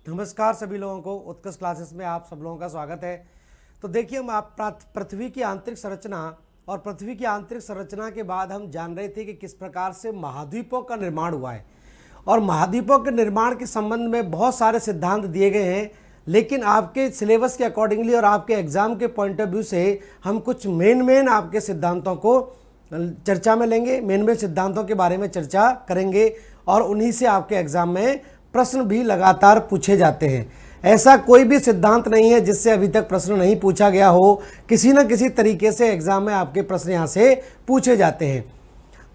नमस्कार सभी लोगों को, उत्कर्ष क्लासेस में आप सब लोगों का स्वागत है। तो देखिए, हम आप पृथ्वी की आंतरिक संरचना और पृथ्वी की आंतरिक संरचना के बाद हम जान रहे थे कि किस प्रकार से महाद्वीपों का निर्माण हुआ है और महाद्वीपों के निर्माण के संबंध में बहुत सारे सिद्धांत दिए गए हैं। लेकिन आपके सिलेबस के अकॉर्डिंगली और आपके एग्जाम के पॉइंट ऑफ व्यू से हम कुछ मेन आपके सिद्धांतों को चर्चा में लेंगे, मेन सिद्धांतों के बारे में चर्चा करेंगे और उन्हीं से आपके एग्जाम में प्रश्न भी लगातार पूछे जाते हैं। ऐसा कोई भी सिद्धांत नहीं है जिससे अभी तक प्रश्न नहीं पूछा गया हो, किसी न किसी तरीके से एग्जाम में आपके प्रश्न यहाँ से पूछे जाते हैं।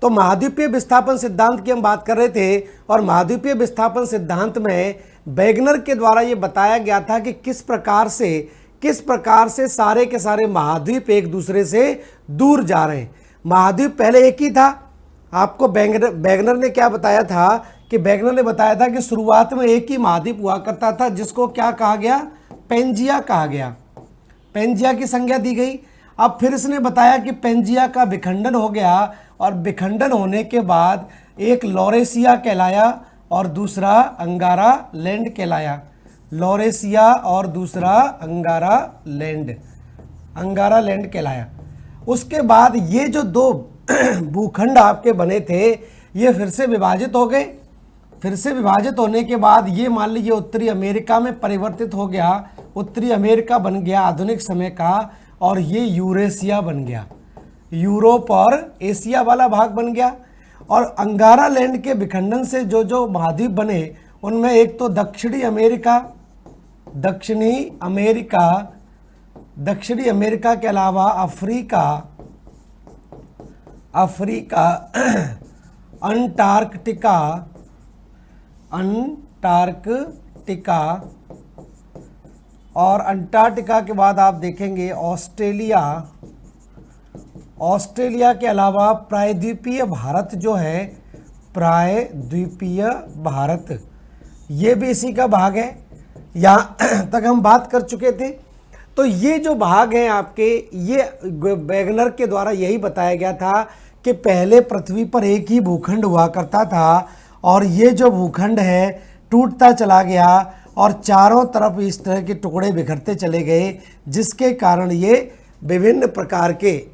तो महाद्वीपीय विस्थापन सिद्धांत की हम बात कर रहे थे और महाद्वीपीय विस्थापन सिद्धांत में वेगनर के द्वारा ये बताया गया था कि किस प्रकार से सारे के सारे महाद्वीप एक दूसरे से दूर जा रहे हैं। महाद्वीप पहले एक ही था। आपको वेगनर ने क्या बताया था कि वेगनर ने बताया था कि शुरुआत में एक ही महाद्वीप हुआ करता था जिसको क्या कहा गया, पेंजिया कहा गया। पेंजिया की संज्ञा दी गई। अब फिर इसने बताया कि पेंजिया का विखंडन हो गया और विखंडन होने के बाद एक लॉरेसिया कहलाया और दूसरा अंगारा लैंड कहलाया। लॉरेसिया और दूसरा अंगारा लैंड कहलाया। उसके बाद ये जो दो भूखंड आपके बने थे ये फिर से विभाजित हो गए। फिर से विभाजित होने के बाद ये मान लीजिए उत्तरी अमेरिका में परिवर्तित हो गया। उत्तरी अमेरिका बन गया आधुनिक समय का और ये यूरेशिया बन गया। यूरोप और एशिया वाला भाग बन गया। और अंगारा लैंड के विखंडन से जो जो महाद्वीप बने उनमें एक तो दक्षिणी अमेरिका के अलावा अफ्रीका अंटार्कटिका और अंटार्कटिका के बाद आप देखेंगे ऑस्ट्रेलिया के अलावा प्रायद्वीपीय भारत जो है, प्रायद्वीपीय भारत ये भी इसी का भाग है। यहाँ तक हम बात कर चुके थे। तो ये जो भाग हैं आपके, ये वेगनर के द्वारा यही बताया गया था कि पहले पृथ्वी पर एक ही भूखंड हुआ करता था और ये जो भूखंड है टूटता चला गया और चारों तरफ इस तरह के टुकड़े बिखरते चले गए, जिसके कारण ये विभिन्न प्रकार के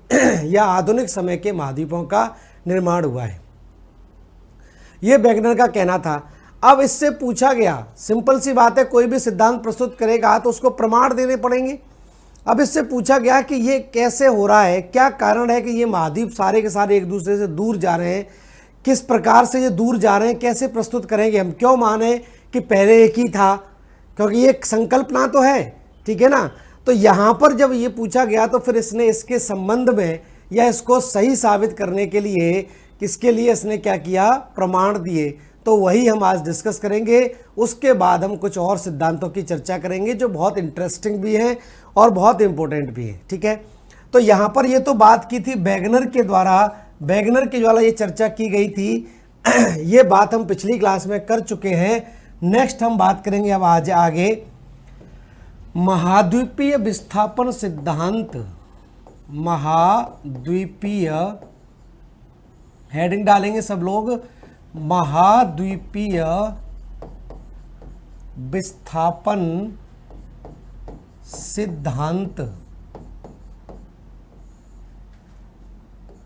या आधुनिक समय के महाद्वीपों का निर्माण हुआ है। ये वेगनर का कहना था। अब इससे पूछा गया, सिंपल सी बात है, कोई भी सिद्धांत प्रस्तुत करेगा तो उसको प्रमाण देने पड़ेंगे। अब इससे पूछा गया कि ये कैसे हो रहा है, क्या कारण है कि ये महाद्वीप सारे के सारे एक दूसरे से दूर जा रहे हैं, किस प्रकार से ये दूर जा रहे हैं, कैसे प्रस्तुत करेंगे। हम क्यों माने कि पहले एक ही था, क्योंकि ये संकल्पना तो है, ठीक है ना। तो यहाँ पर जब ये पूछा गया तो फिर इसने इसके संबंध में या इसको सही साबित करने के लिए किसके लिए इसने क्या किया, प्रमाण दिए। तो वही हम आज डिस्कस करेंगे। उसके बाद हम कुछ और सिद्धांतों की चर्चा करेंगे जो बहुत इंटरेस्टिंग भी हैं और बहुत इंपॉर्टेंट भी है, ठीक है। तो यहाँ पर ये तो बात की थी वेगनर के द्वारा ये चर्चा की गई थी। ये बात हम पिछली क्लास में कर चुके हैं। नेक्स्ट हम बात करेंगे अब आज आगे महाद्वीपीय विस्थापन सिद्धांत। महाद्वीपीय हेडिंग डालेंगे सब लोग, महाद्वीपीय विस्थापन सिद्धांत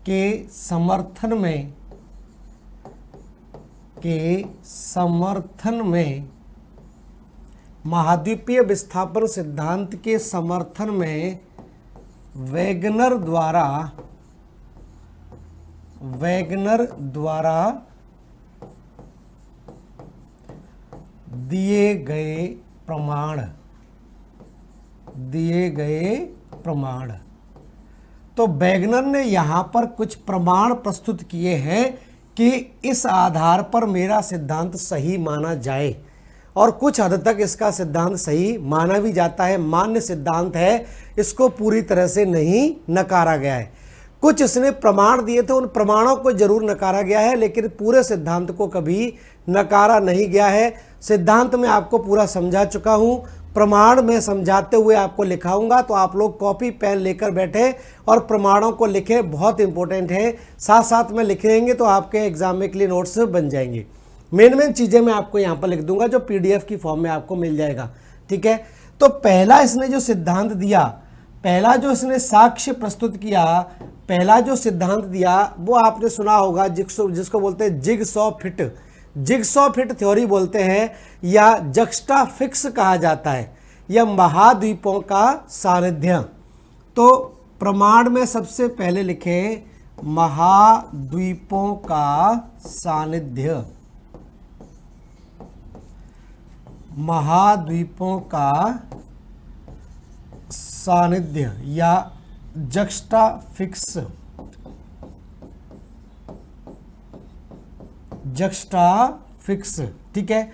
के समर्थन में महाद्वीपीय विस्थापन सिद्धांत के समर्थन में वेगनर द्वारा दिए गए प्रमाण। तो वेगनर ने यहाँ पर कुछ प्रमाण प्रस्तुत किए हैं कि इस आधार पर मेरा सिद्धांत सही माना जाए और कुछ हद तक इसका सिद्धांत सही माना भी जाता है, मान्य सिद्धांत है, इसको पूरी तरह से नहीं नकारा गया है। कुछ इसने प्रमाण दिए थे, उन प्रमाणों को जरूर नकारा गया है लेकिन पूरे सिद्धांत को कभी नकारा नहीं गया है। सिद्धांत में आपको पूरा समझा चुका हूँ, प्रमाण में समझाते हुए आपको लिखाऊंगा, तो आप लोग कॉपी पेन लेकर बैठे और प्रमाणों को लिखें, बहुत इंपॉर्टेंट है। साथ साथ में लिख लेंगे तो आपके एग्जाम में के लिए नोट्स बन जाएंगे। मेन चीजें मैं आपको यहां पर लिख दूंगा जो पीडीएफ की फॉर्म में आपको मिल जाएगा। ठीक है, तो पहला इसने जो सिद्धांत दिया, पहला जो इसने साक्ष्य प्रस्तुत किया, पहला जो सिद्धांत दिया वो आपने सुना होगा, जिसको बोलते हैं jigsaw fit, jigsaw fit theory बोलते हैं, या जक्स्टा फिक्स कहा जाता है, या महाद्वीपों का सानिध्य। तो प्रमाण में सबसे पहले लिखें महाद्वीपों का सानिध्य, महाद्वीपों का सानिध्य या जक्स्टा फिक्स, जक्स्टा फिक्स। ठीक है,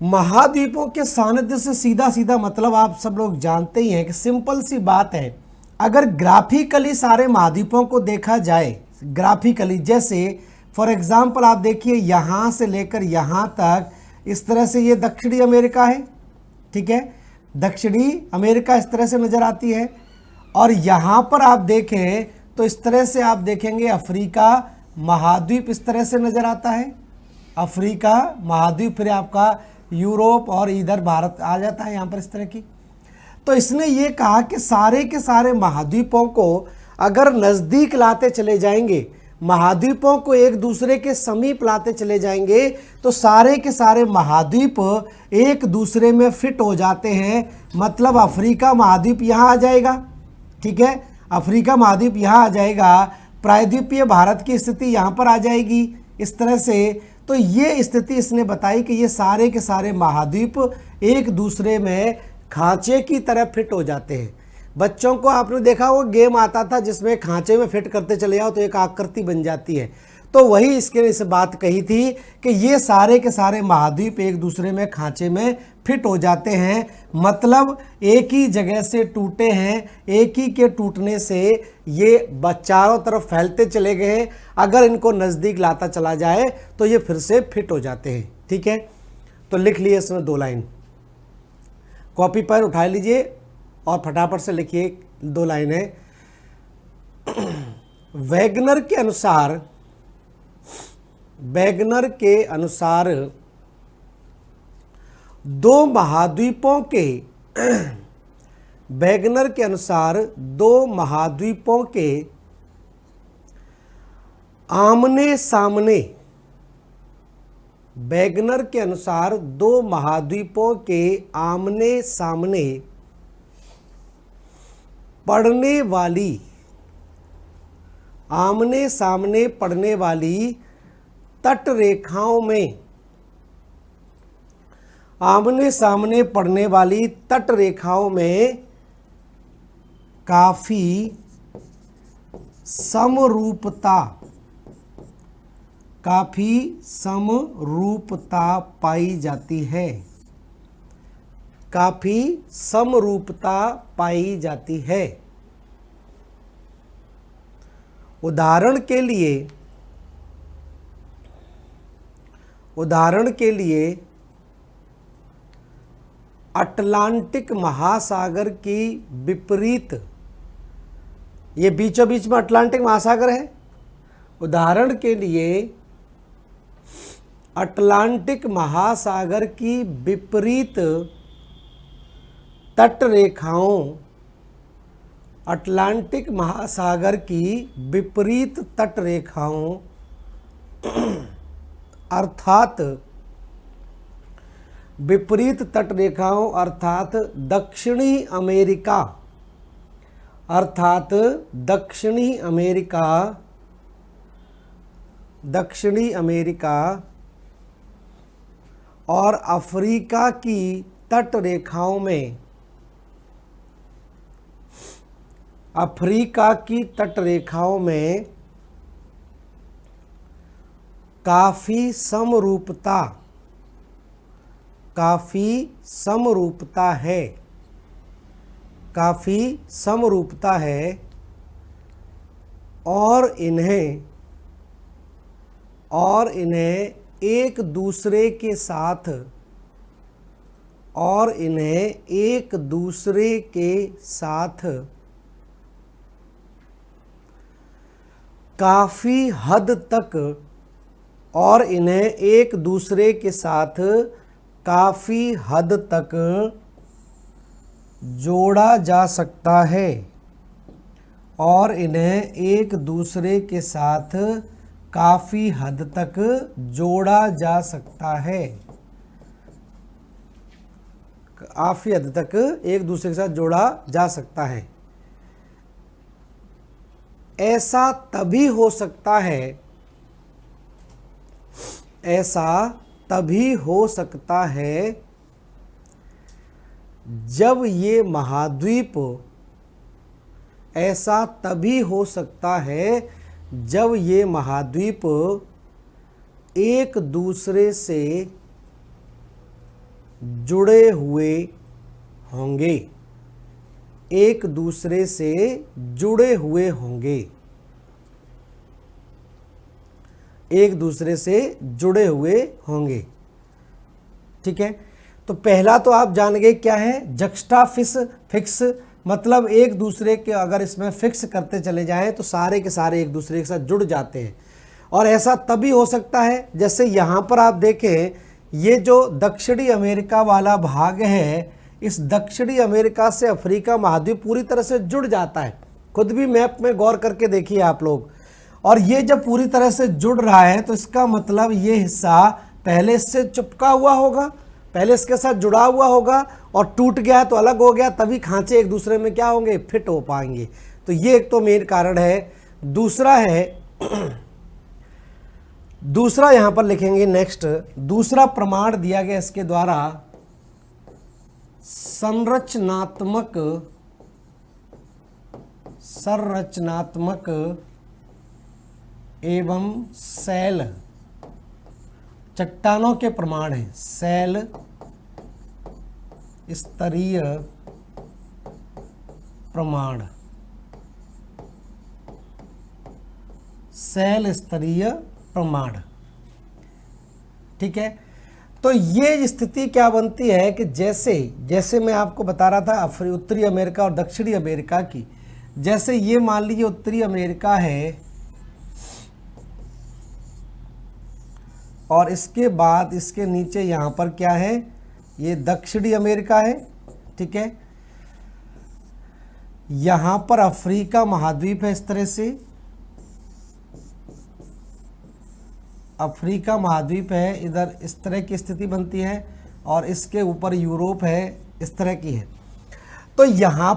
महाद्वीपों के सानिध्य से सीधा सीधा मतलब आप सब लोग जानते ही हैं कि सिंपल सी बात है, अगर ग्राफिकली सारे महाद्वीपों को देखा जाए, ग्राफिकली जैसे फॉर एग्जांपल आप देखिए यहाँ से लेकर यहाँ तक इस तरह से ये दक्षिणी अमेरिका है। ठीक है, दक्षिणी अमेरिका इस तरह से नज़र आती है, और यहाँ पर आप देखें तो इस तरह से आप देखेंगे अफ्रीका महाद्वीप इस तरह से नज़र आता है, अफ्रीका महाद्वीप, फिर आपका यूरोप और इधर भारत आ जाता है यहाँ पर इस तरह की। तो इसने ये कहा कि सारे के सारे महाद्वीपों को अगर नज़दीक लाते चले जाएंगे, महाद्वीपों को एक दूसरे के समीप लाते चले जाएंगे, तो सारे के सारे महाद्वीप एक दूसरे में फिट हो जाते हैं। मतलब अफ्रीका महाद्वीप यहाँ आ जाएगा, ठीक है, अफ्रीका महाद्वीप यहाँ आ जाएगा, प्रायद्वीपीय भारत की स्थिति यहाँ पर आ जाएगी इस तरह से। तो ये स्थिति इसने बताई कि ये सारे के सारे महाद्वीप एक दूसरे में खांचे की तरह फिट हो जाते हैं। बच्चों को आपने देखा वो गेम आता था जिसमें खांचे में फिट करते चले जाओ तो एक आकृति बन जाती है, तो वही इसके इस बात कही थी कि ये सारे के सारे महाद्वीप एक दूसरे में खांचे में फिट हो जाते हैं। मतलब एक ही जगह से टूटे हैं, एक ही के टूटने से ये चारों तरफ फैलते चले गए, अगर इनको नज़दीक लाता चला जाए तो ये फिर से फिट हो जाते हैं। ठीक है, तो लिख लिए इसमें 2 लाइन, कॉपी पेन उठा लीजिए और फटाफट से लिखिए 2 लाइनें। वैगनर के अनुसार, वैगनर के अनुसार 2 महाद्वीपों के, वैगनर के अनुसार 2 महाद्वीपों के आमने सामने, वैगनर के अनुसार 2 महाद्वीपों के आमने सामने पड़ने वाली, आमने सामने पड़ने वाली तट रेखाओं में, आमने सामने पड़ने वाली तट रेखाओं में काफी समरूपता, काफी समरूपता पाई जाती है, काफी समरूपता पाई जाती है। उदाहरण के लिए, उदाहरण के लिए अटलांटिक महासागर की विपरीत, ये बीचों बीच में अटलांटिक महासागर है, उदाहरण के लिए अटलांटिक महासागर की विपरीत तट रेखाओं, अटलांटिक महासागर की विपरीत तट रेखाओं अर्थात विपरीत तट रेखाओं अर्थात दक्षिणी अमेरिका, अर्थात दक्षिणी अमेरिका, दक्षिणी अमेरिका और अफ्रीका की तट रेखाओं में, अफ्रीका की तट रेखाओं में काफ़ी समरूपता, काफ़ी समरूपता है, काफ़ी समरूपता है और इन्हें एक दूसरे के साथ, और इन्हें एक दूसरे के साथ काफ़ी हद तक और इन्हें एक दूसरे के साथ काफ़ी हद तक जोड़ा जा सकता है, और इन्हें एक दूसरे के साथ काफ़ी हद तक जोड़ा जा सकता है, काफ़ी हद तक एक दूसरे के साथ जोड़ा जा सकता है। ऐसा तभी हो सकता है, ऐसा तभी हो सकता है जब ये महाद्वीप, ऐसा तभी हो सकता है जब ये महाद्वीप एक दूसरे से जुड़े हुए होंगे, एक दूसरे से जुड़े हुए होंगे, एक दूसरे से जुड़े हुए होंगे। ठीक है, तो पहला तो आप जान गए क्या है, जक्स्टा फिक्स, मतलब एक दूसरे के अगर इसमें फिक्स करते चले जाएं तो सारे के सारे एक दूसरे के साथ जुड़ जाते हैं। और ऐसा तभी हो सकता है, जैसे यहाँ पर आप देखें, ये जो दक्षिणी अमेरिका वाला भाग है, इस दक्षिणी अमेरिका से अफ्रीका महाद्वीप पूरी तरह से जुड़ जाता है। खुद भी मैप में गौर करके देखिए आप लोग। और ये जब पूरी तरह से जुड़ रहा है तो इसका मतलब ये हिस्सा पहले इससे चिपका हुआ होगा, पहले इसके साथ जुड़ा हुआ होगा, और टूट गया तो अलग हो गया, तभी खांचे एक दूसरे में क्या होंगे, फिट हो पाएंगे। तो ये एक तो मेन कारण है। दूसरा है, दूसरा यहां पर लिखेंगे नेक्स्ट, दूसरा प्रमाण दिया गया इसके द्वारा, संरचनात्मक एवं सेल चट्टानों के प्रमाण हैं। सेल स्तरीय प्रमाण, सेल स्तरीय प्रमाण। ठीक है, तो ये स्थिति क्या बनती है कि जैसे जैसे मैं आपको बता रहा था उत्तरी अमेरिका और दक्षिणी अमेरिका की, जैसे ये मान लीजिए उत्तरी अमेरिका है और इसके बाद इसके नीचे यहाँ पर क्या है, ये दक्षिणी अमेरिका है। ठीक है, यहाँ पर अफ्रीका महाद्वीप है, इस तरह से अफ्रीका महाद्वीप है, इधर इस तरह की स्थिति बनती है, और इसके ऊपर यूरोप है, इस तरह की है। तो यहाँ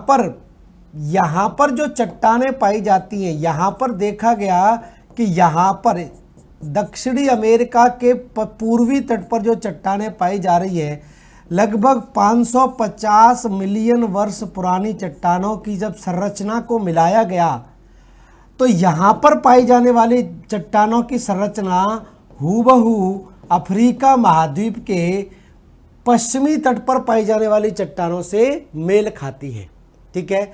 पर जो चट्टानें पाई जाती हैं, यहाँ पर देखा गया कि यहाँ पर दक्षिणी अमेरिका के पूर्वी तट पर जो चट्टानें पाई जा रही है, लगभग 550 मिलियन वर्ष पुरानी चट्टानों की जब संरचना को मिलाया गया तो यहाँ पर पाई जाने वाली चट्टानों की संरचना हूबहू अफ्रीका महाद्वीप के पश्चिमी तट पर पाई जाने वाली चट्टानों से मेल खाती है। ठीक है,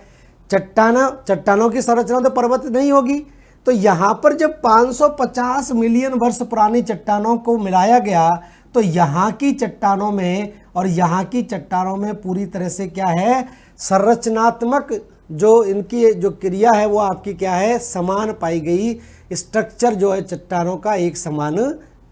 चट्टानों की संरचना तो पर्वत नहीं होगी, तो यहाँ पर जब 550 मिलियन वर्ष पुरानी चट्टानों को मिलाया गया तो यहाँ की चट्टानों में और यहाँ की चट्टानों में पूरी तरह से क्या है, संरचनात्मक जो इनकी जो क्रिया है वो आपकी क्या है, समान पाई गई। स्ट्रक्चर जो है चट्टानों का एक समान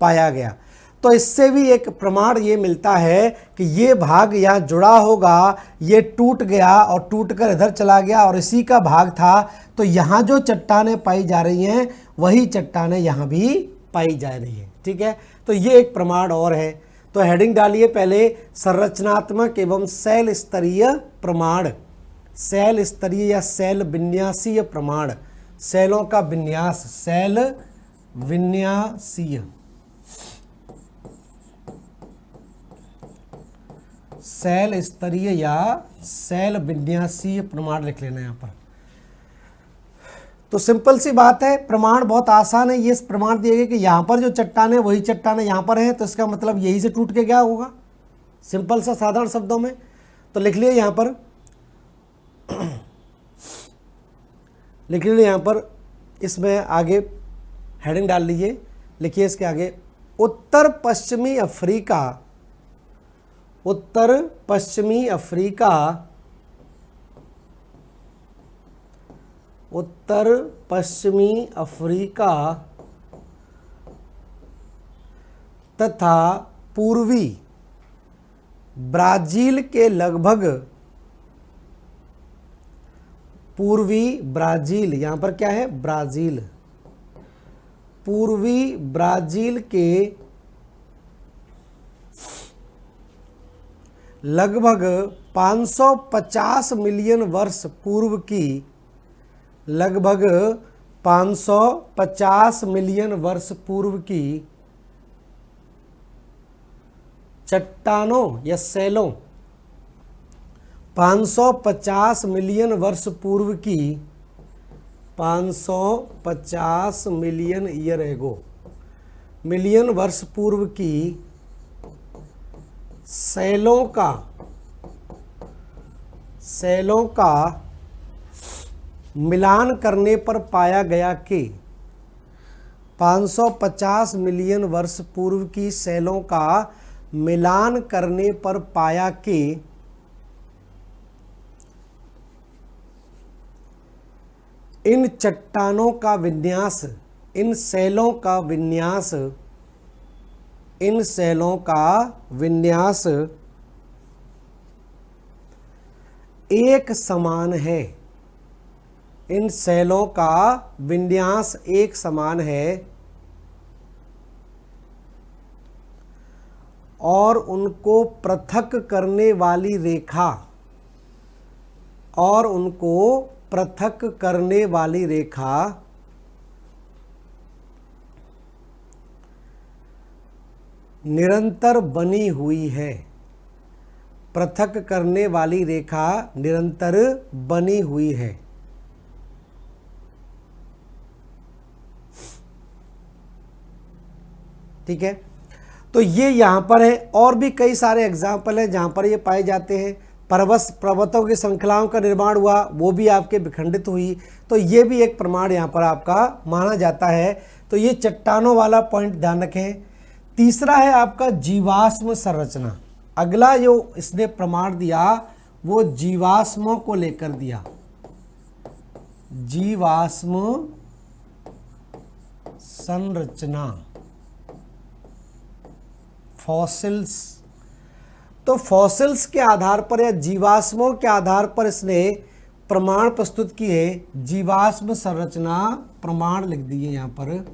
पाया गया। तो इससे भी एक प्रमाण ये मिलता है कि ये भाग यहाँ जुड़ा होगा, ये टूट गया और टूटकर इधर चला गया और इसी का भाग था। तो यहाँ जो चट्टानें पाई जा रही हैं वही चट्टानें यहाँ भी पाई जा रही हैं। ठीक है, तो ये एक प्रमाण और है। तो हेडिंग डालिए पहले, संरचनात्मक एवं सेल स्तरीय प्रमाण, सेल स्तरीय या सेल विन्यासीय प्रमाण, सेलों का विन्यास, सेल विन्यासीय, सेल स्तरीय या सेल विन्यासीय प्रमाण लिख लेना यहाँ पर। तो सिंपल सी बात है, प्रमाण बहुत आसान है। ये प्रमाण दिए गए कि यहाँ पर जो चट्टान है वही चट्टान यहाँ पर है, तो इसका मतलब यही से टूट के क्या होगा, सिंपल सा साधारण शब्दों में। तो लिख लिए यहाँ पर, लिख लीजिए यहाँ पर, इसमें आगे हेडिंग डाल लीजिए, लिखिए इसके आगे, उत्तर पश्चिमी अफ्रीका, उत्तर पश्चिमी अफ्रीका, उत्तर पश्चिमी अफ्रीका तथा पूर्वी ब्राजील के लगभग, पूर्वी ब्राजील, यहां पर क्या है ब्राजील, पूर्वी ब्राजील के लगभग 550 मिलियन वर्ष पूर्व की, लगभग 550 मिलियन वर्ष पूर्व की चट्टानों या सेलों, 550 मिलियन वर्ष पूर्व की, 550 मिलियन ईयर एगो, मिलियन वर्ष पूर्व की सेलों का मिलान करने पर पाया गया कि 550 मिलियन वर्ष पूर्व की सेलों का मिलान करने पर पाया कि इन चट्टानों का विन्यास, इन सेलों का विन्यास, इन सेलों का विन्यास एक समान है, इन सेलों का विन्यास एक समान है और उनको पृथक करने वाली रेखा, और उनको पृथक करने वाली रेखा निरंतर बनी हुई है, पृथक करने वाली रेखा निरंतर बनी हुई है। ठीक है, तो ये यहाँ पर है, और भी कई सारे एग्जाम्पल हैं जहाँ पर ये पाए जाते हैं। पर्वतों की श्रृंखलाओं का निर्माण हुआ, वो भी आपके विखंडित हुई, तो ये भी एक प्रमाण यहाँ पर आपका माना जाता है। तो ये चट्टानों वाला पॉइंट ध्यान रखें। तीसरा है आपका जीवाश्म संरचना। अगला जो इसने प्रमाण दिया वो जीवाश्मों को लेकर दिया, जीवाश्म संरचना, फॉसिल्स। तो फॉसिल्स के आधार पर या जीवाश्मों के आधार पर इसने प्रमाण प्रस्तुत किए, जीवाश्म संरचना प्रमाण लिख दिए यहां पर।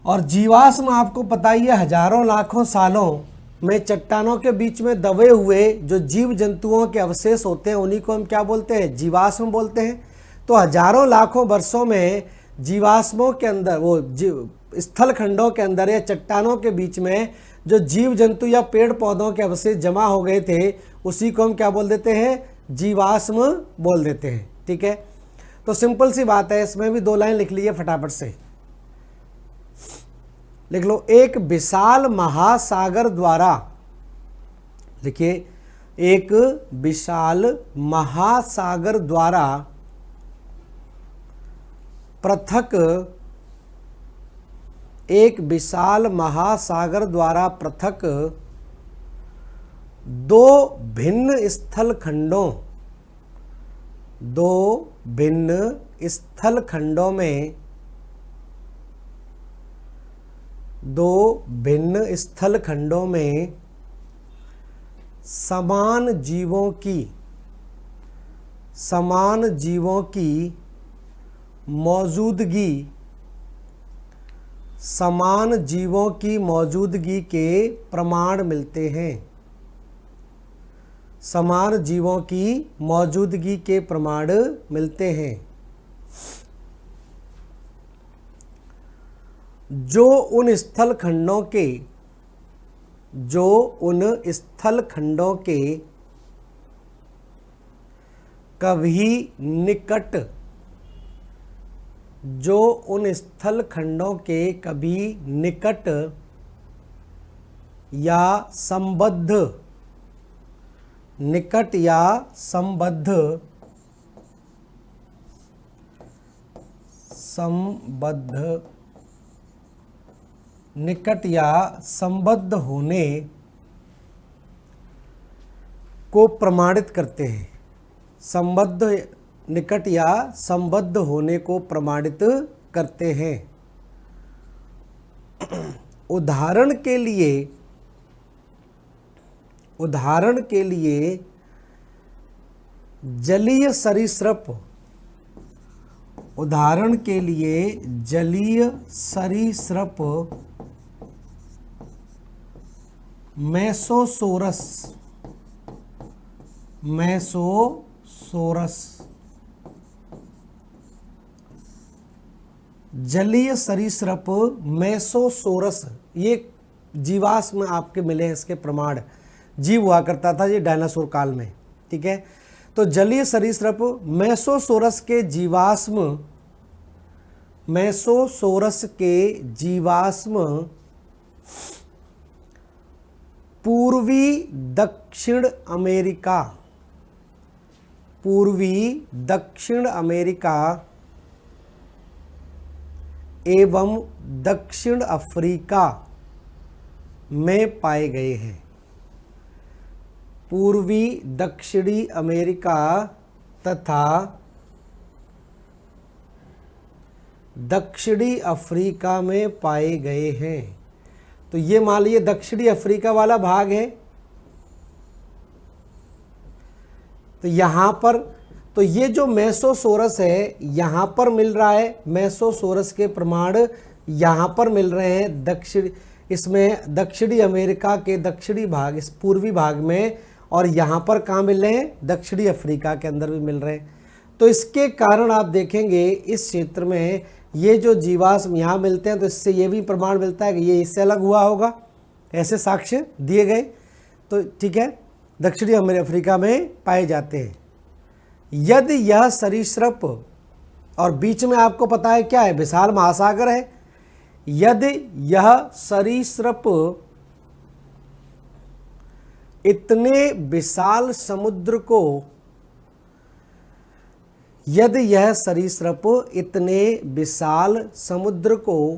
और जीवाश्म आपको पता ही है, हजारों लाखों सालों में चट्टानों के बीच में दबे हुए जो जीव जंतुओं के अवशेष होते हैं उन्हीं को हम क्या बोलते हैं, जीवाश्म बोलते हैं। तो हजारों लाखों वर्षों में जीवाश्मों के अंदर, वो स्थल खंडों के अंदर या चट्टानों के बीच में जो जीव जंतु या पेड़ पौधों के अवशेष जमा हो गए थे उसी को हम क्या बोल देते हैं, जीवाश्म बोल देते हैं। ठीक है, तो सिंपल सी बात है, इसमें भी 2 लाइन लिख लीजिए फटाफट से लिख लो। एक विशाल महासागर द्वारा, देखिए एक विशाल महासागर द्वारा पृथक, एक विशाल महासागर द्वारा पृथक 2 भिन्न स्थल खंडों, 2 भिन्न स्थल खंडों में, 2 भिन्न स्थल खंडों में समान जीवों की, समान जीवों की मौजूदगी, समान जीवों की मौजूदगी के प्रमाण मिलते हैं, समान जीवों की मौजूदगी के प्रमाण मिलते हैं। जो उन स्थल खंडों के, जो उन स्थल खंडों के कभी निकट, जो उन स्थल खंडों के कभी निकट या संबद्ध, निकट या संबद्ध, संबद्ध, निकट या संबद्ध होने को प्रमाणित करते हैं, संबद्ध, निकट या संबद्ध होने को प्रमाणित करते हैं। उदाहरण के लिए जलीय सरीसृप, उदाहरण के लिए जलीय सरीसृप मेसोसोरस, जलीय सरीसृप मेसोसोरस, ये जीवाश्म आपके मिले हैं, इसके प्रमाण। जीव हुआ करता था ये डायनासोर काल में, ठीक है। तो जलीय सरीसृप मेसोसोरस के जीवाश्म पूर्वी दक्षिण अमेरिका एवं दक्षिण अफ्रीका में पाए गए हैं। पूर्वी दक्षिणी अमेरिका तथा दक्षिणी अफ्रीका में पाए गए हैं। तो ये मान लीजिए दक्षिणी अफ्रीका वाला भाग है। तो यहां पर तो ये जो मेसोसोरस है यहां पर मिल रहा है, मेसोसोरस के प्रमाण यहां पर मिल रहे हैं इसमें दक्षिणी अमेरिका के दक्षिणी भाग, इस पूर्वी भाग में, और यहाँ पर कहाँ मिल रहे हैं, दक्षिणी अफ्रीका के अंदर भी मिल रहे हैं। तो इसके कारण आप देखेंगे इस क्षेत्र में ये जो जीवाश्म यहाँ मिलते हैं, तो इससे ये भी प्रमाण मिलता है कि ये इससे अलग हुआ होगा, ऐसे साक्ष्य दिए गए। तो ठीक है, दक्षिणी अफ्रीका में पाए जाते हैं। यदि यह सरीसृप, और बीच में आपको पता है क्या है, विशाल महासागर है। यदि यह सरीसृप इतने विशाल समुद्र को, यदि यह सरीसृप इतने विशाल समुद्र को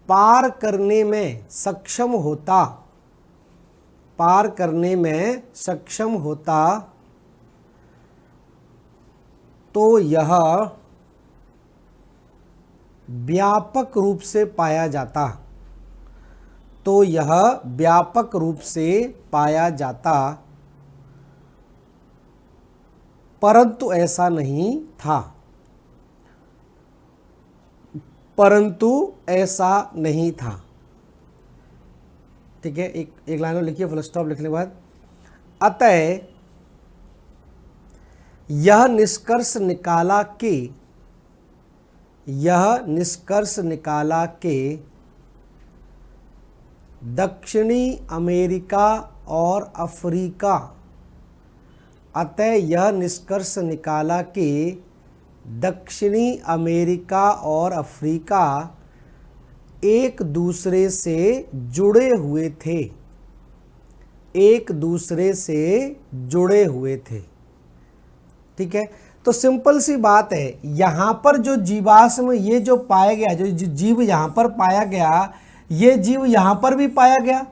पार करने में सक्षम होता, तो यह व्यापक रूप से पाया जाता, परंतु ऐसा नहीं था। ठीक है, एक लाइन में लिखिए, फुल स्टॉप लिखने के बाद, अतः यह निष्कर्ष निकाला कि दक्षिणी अमेरिका और अफ्रीका, अतः यह निष्कर्ष निकाला कि दक्षिणी अमेरिका और अफ्रीका एक दूसरे से जुड़े हुए थे। ठीक है, तो सिंपल सी बात है, यहाँ पर जो जीवाश्म ये जो पाया गया, जो जीव यहाँ पर पाया गया, ये जीव यहाँ पर भी पाया गया।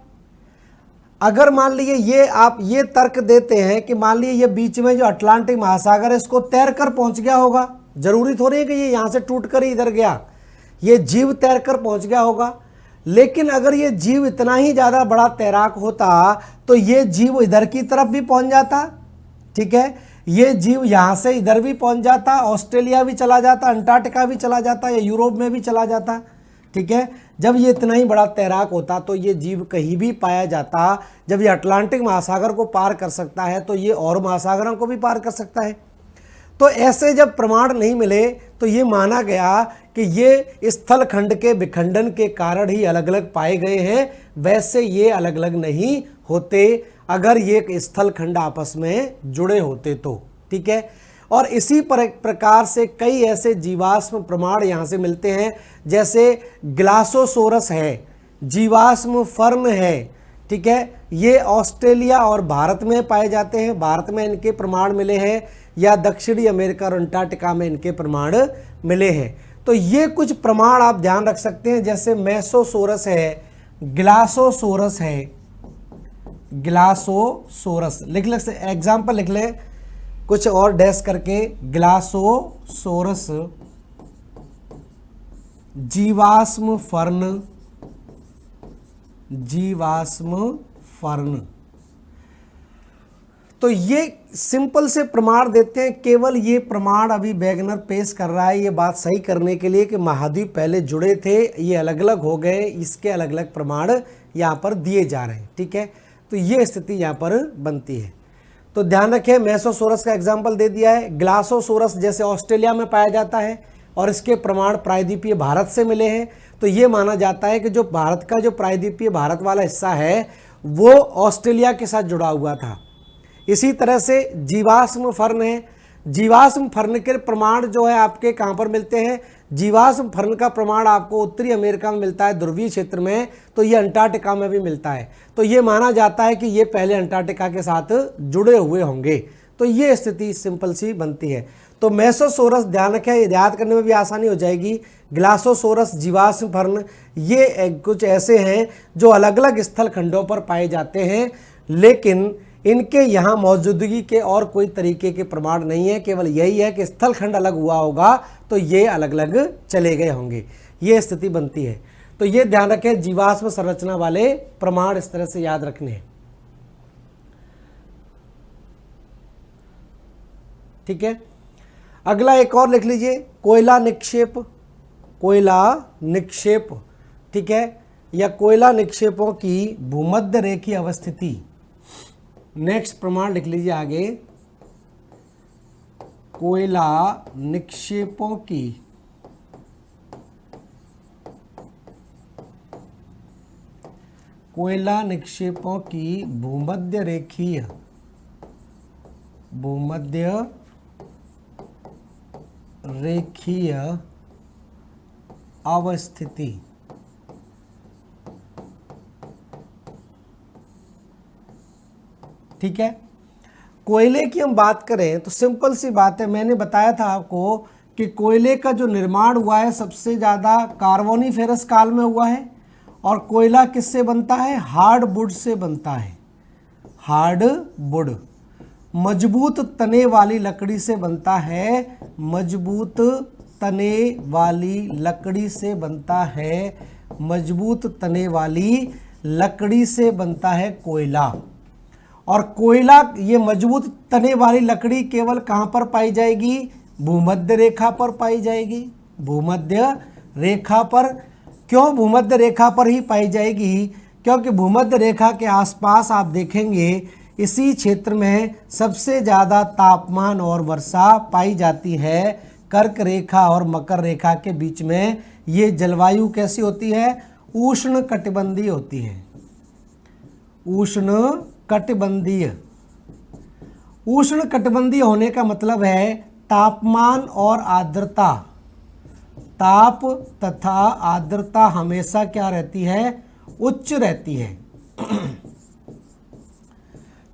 अगर मान लीजिए ये आप ये तर्क देते हैं कि मान लीजिए ये बीच में जो अटलांटिक महासागर है इसको तैर कर पहुँच गया होगा, जरूरी थोड़ी है कि ये यहाँ से टूट कर ही इधर गया, ये जीव तैर कर पहुँच गया होगा। लेकिन अगर ये जीव इतना ही ज़्यादा बड़ा तैराक होता तो ये जीव इधर की तरफ भी पहुँच जाता। ठीक है, ये जीव यहाँ से इधर भी पहुँच जाता, ऑस्ट्रेलिया भी चला जाता, अंटार्कटिका भी चला जाता, या यूरोप में भी चला जाता। ठीक है, जब ये इतना ही बड़ा तैराक होता तो ये जीव कहीं भी पाया जाता। जब ये अटलांटिक महासागर को पार कर सकता है तो ये और महासागरों को भी पार कर सकता है। तो ऐसे जब प्रमाण नहीं मिले तो ये माना गया कि ये स्थल खंड के विखंडन के कारण ही अलग अलग पाए गए हैं, वैसे ये अलग अलग नहीं होते अगर ये स्थल खंड आपस में जुड़े होते तो। ठीक है, और इसी प्रकार से कई ऐसे जीवाश्म प्रमाण यहाँ से मिलते हैं, जैसे ग्लासोसोरस है, जीवाश्म फर्न है। ठीक है, ये ऑस्ट्रेलिया और भारत में पाए जाते हैं, भारत में इनके प्रमाण मिले हैं, या दक्षिणी अमेरिका और अंटार्कटिका में इनके प्रमाण मिले हैं। तो ये कुछ प्रमाण आप ध्यान रख सकते हैं, जैसे मेसोसोरस है, ग्लासोसोरस है, ग्लासोसोरस लिख ले, एग्जाम्पल लिख ले कुछ और डैश करके, ग्लासोसोरस जीवाश्म फर्न जीवाश्म फर्न। तो ये सिंपल से प्रमाण देते हैं, केवल ये प्रमाण अभी वैगनर पेश कर रहा है ये बात सही करने के लिए कि महाद्वीप पहले जुड़े थे, ये अलग अलग हो गए, इसके अलग अलग प्रमाण यहाँ पर दिए जा रहे हैं। ठीक है, तो ये स्थिति यहाँ पर बनती है। तो ध्यान रखें, मेसोसोरस का एग्जाम्पल दे दिया है। ग्लासोसोरस जैसे ऑस्ट्रेलिया में पाया जाता है और इसके प्रमाण प्रायद्वीपीय भारत से मिले हैं। तो ये माना जाता है कि जो भारत का जो प्रायद्वीपीय भारत वाला हिस्सा है वो ऑस्ट्रेलिया के साथ जुड़ा हुआ था। इसी तरह से जीवाश्म फर्न है, जीवाश्म फर्न के प्रमाण जो है आपके कहाँ पर मिलते हैं, जीवाश्म फर्न का प्रमाण आपको उत्तरी अमेरिका में मिलता है, ध्रुवीय क्षेत्र में, तो ये अंटार्कटिका में भी मिलता है। तो ये माना जाता है कि ये पहले अंटार्कटिका के साथ जुड़े हुए होंगे। तो ये स्थिति सिंपल सी बनती है। तो मेसोसोरस ध्यान रखें, याद करने में भी आसानी हो जाएगी। ग्लासोसोरस, जीवाश्म फर्न ये कुछ ऐसे हैं जो अलग अलग स्थल खंडों पर पाए जाते हैं, लेकिन इनके यहाँ मौजूदगी के और कोई तरीके के प्रमाण नहीं है, केवल यही है कि स्थल खंड अलग हुआ होगा तो ये अलग अलग चले गए होंगे, ये स्थिति बनती है। तो ये ध्यान रखें, जीवाश्म संरचना वाले प्रमाण इस तरह से याद रखने हैं। ठीक है, अगला एक और लिख लीजिए, कोयला निक्षेप, कोयला निक्षेप। ठीक है, या कोयला निक्षेपों की भूमध्य रेखीय अवस्थिति। नेक्स्ट प्रमाण लिख लीजिए आगे, कोयला निक्षेपों की भूमध्य रेखीय अवस्थिति। ठीक है, कोयले की हम बात करें तो सिंपल सी बात है, मैंने बताया था आपको कि कोयले का जो निर्माण हुआ है सबसे ज़्यादा कार्बोनिफेरस काल में हुआ है। और कोयला किससे बनता है, हार्डवुड से बनता है, हार्डवुड, मजबूत तने वाली लकड़ी से बनता है, मजबूत तने वाली लकड़ी से बनता है, मजबूत तने वाली लकड़ी से बनता है कोयला। और कोयला, ये मजबूत तने वाली लकड़ी केवल कहाँ पर पाई जाएगी, भूमध्य रेखा पर पाई जाएगी, भूमध्य रेखा पर। क्यों भूमध्य रेखा पर ही पाई जाएगी, क्योंकि भूमध्य रेखा के आसपास आप देखेंगे इसी क्षेत्र में सबसे ज़्यादा तापमान और वर्षा पाई जाती है। कर्क रेखा और मकर रेखा के बीच में ये जलवायु कैसी होती है, उष्ण कटिबंधीय होती है, उष्ण कटिबंधीय। उष्ण कटिबंधीय होने का मतलब है तापमान और आर्द्रता, ताप तथा आर्द्रता हमेशा क्या रहती है, उच्च रहती है।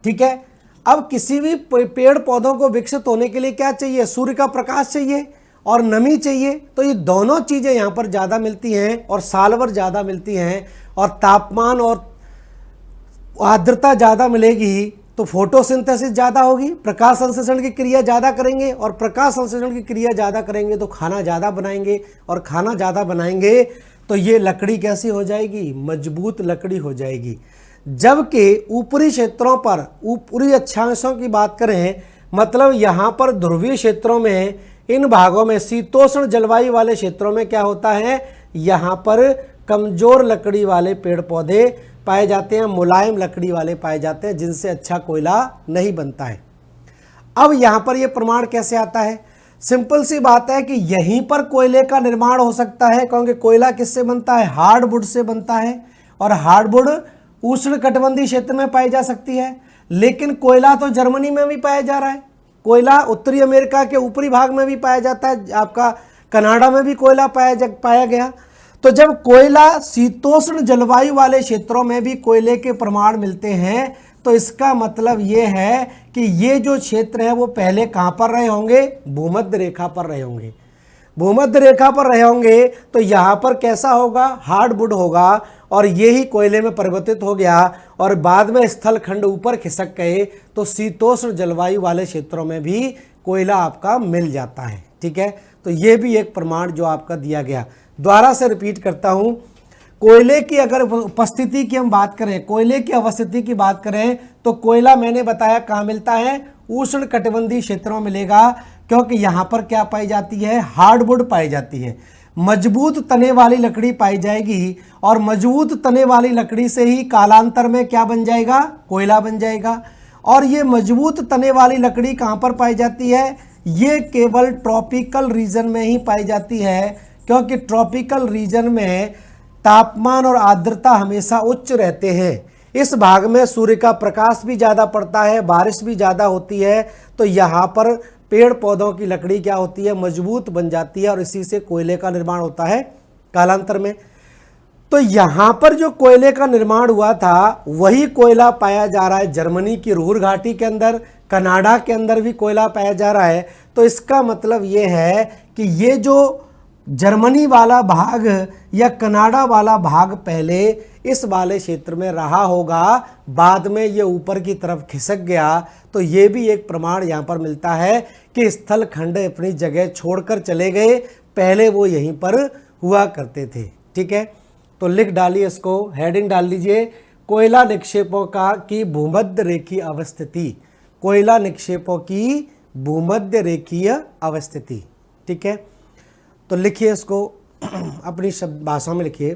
ठीक है, अब किसी भी पेड़ पौधों को विकसित होने के लिए क्या चाहिए, सूर्य का प्रकाश चाहिए और नमी चाहिए। तो ये दोनों चीज़ें यहाँ पर ज़्यादा मिलती हैं और साल भर ज़्यादा मिलती हैं, और तापमान और आर्द्रता ज़्यादा मिलेगी तो फोटोसिंथेसिस ज़्यादा होगी, प्रकाश संश्लेषण की क्रिया ज़्यादा करेंगे, और प्रकाश संश्लेषण की क्रिया ज़्यादा करेंगे तो खाना ज़्यादा बनाएंगे, और खाना ज़्यादा बनाएंगे तो ये लकड़ी कैसी हो जाएगी, मजबूत लकड़ी हो जाएगी। जबकि ऊपरी क्षेत्रों पर, ऊपरी अक्षांशों की बात करें, मतलब यहाँ पर ध्रुवीय क्षेत्रों में, इन भागों में शीतोष्ण जलवायु वाले क्षेत्रों में क्या होता है, यहाँ पर कमज़ोर लकड़ी वाले पेड़ पौधे पाए जाते हैं, मुलायम लकड़ी वाले पाए जाते हैं, जिनसे अच्छा कोयला नहीं बनता है। अब यहाँ पर ये प्रमाण कैसे आता है, सिंपल सी बात है कि यहीं पर कोयले का निर्माण हो सकता है, क्योंकि कोयला किससे बनता है, हार्डवुड से बनता है, और हार्डवुड उष्ण कटिबंधीय क्षेत्र में पाई जा सकती है। लेकिन कोयला तो जर्मनी में भी पाया जा रहा है, कोयला उत्तरी अमेरिका के ऊपरी भाग में भी पाया जाता है, आपका कनाडा में भी कोयला पाया गया। तो जब कोयला शीतोष्ण जलवायु वाले क्षेत्रों में भी कोयले के प्रमाण मिलते हैं, तो इसका मतलब ये है कि ये जो क्षेत्र है वो पहले कहाँ पर रहे होंगे, भूमध्य रेखा पर रहे होंगे। भूमध्य रेखा पर रहे होंगे तो यहाँ पर कैसा होगा, हार्डवुड होगा, और ये ही कोयले में परिवर्तित हो गया, और बाद में स्थल खंड ऊपर खिसक गए तो शीतोष्ण जलवायु वाले क्षेत्रों में भी कोयला आपका मिल जाता है। ठीक है, तो ये भी एक प्रमाण जो आपका दिया गया। दोबारा से रिपीट करता हूँ, कोयले की अगर उपस्थिति की हम बात करें, कोयले की अवस्थिति की बात करें, तो कोयला मैंने बताया कहाँ मिलता है, उष्ण कटिबंधीय क्षेत्रों में मिलेगा, क्योंकि यहाँ पर क्या पाई जाती है, हार्डवुड पाई जाती है, मजबूत तने वाली लकड़ी पाई जाएगी, और मजबूत तने वाली लकड़ी से ही कालांतर में क्या बन जाएगा, कोयला बन जाएगा। और ये मजबूत तने वाली लकड़ी कहाँ पर पाई जाती है, ये केवल ट्रॉपिकल रीजन में ही पाई जाती है, क्योंकि ट्रॉपिकल रीजन में तापमान और आर्द्रता हमेशा उच्च रहते हैं। इस भाग में सूर्य का प्रकाश भी ज़्यादा पड़ता है, बारिश भी ज़्यादा होती है, तो यहाँ पर पेड़ पौधों की लकड़ी क्या होती है, मजबूत बन जाती है, और इसी से कोयले का निर्माण होता है कालांतर में। तो यहाँ पर जो कोयले का निर्माण हुआ था वही कोयला पाया जा रहा है जर्मनी की रूर घाटी के अंदर, कनाडा के अंदर भी कोयला पाया जा रहा है। तो इसका मतलब ये है कि ये जो जर्मनी वाला भाग या कनाडा वाला भाग पहले इस वाले क्षेत्र में रहा होगा, बाद में ये ऊपर की तरफ खिसक गया। तो ये भी एक प्रमाण यहाँ पर मिलता है कि स्थल खंड अपनी जगह छोड़कर चले गए, पहले वो यहीं पर हुआ करते थे। ठीक है, तो लिख डालिए, इसको हेडिंग डाल लीजिए, कोयला निक्षेपों का की भूमध्य रेखीय अवस्थिति, कोयला निक्षेपों की भूमध्य रेखीय अवस्थिति। ठीक है, तो लिखिए इसको अपनी शब्द भाषा में लिखिए,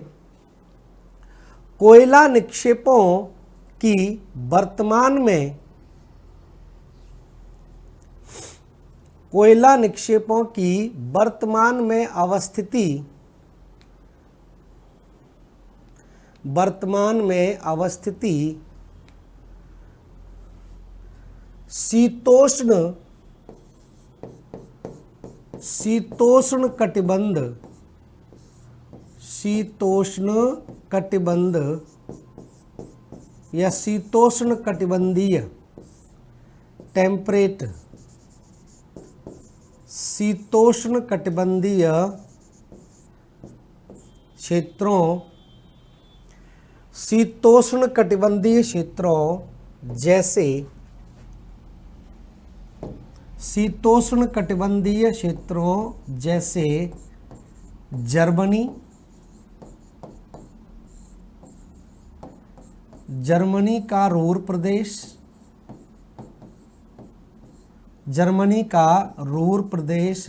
कोयला निक्षेपों की वर्तमान में, कोयला निक्षेपों की वर्तमान में अवस्थिति, वर्तमान में अवस्थिति शीतोष्ण कटिबंध, शीतोष्ण कटिबंध या शीतोष्ण कटिबंधीय, टेम्परेट, शीतोष्ण कटिबंधीय क्षेत्रों, शीतोष्ण कटिबंधीय क्षेत्रों जैसे, शीतोष्ण कटिबंधीय क्षेत्रों जैसे जर्मनी, जर्मनी का रूर प्रदेश, जर्मनी का रूर प्रदेश,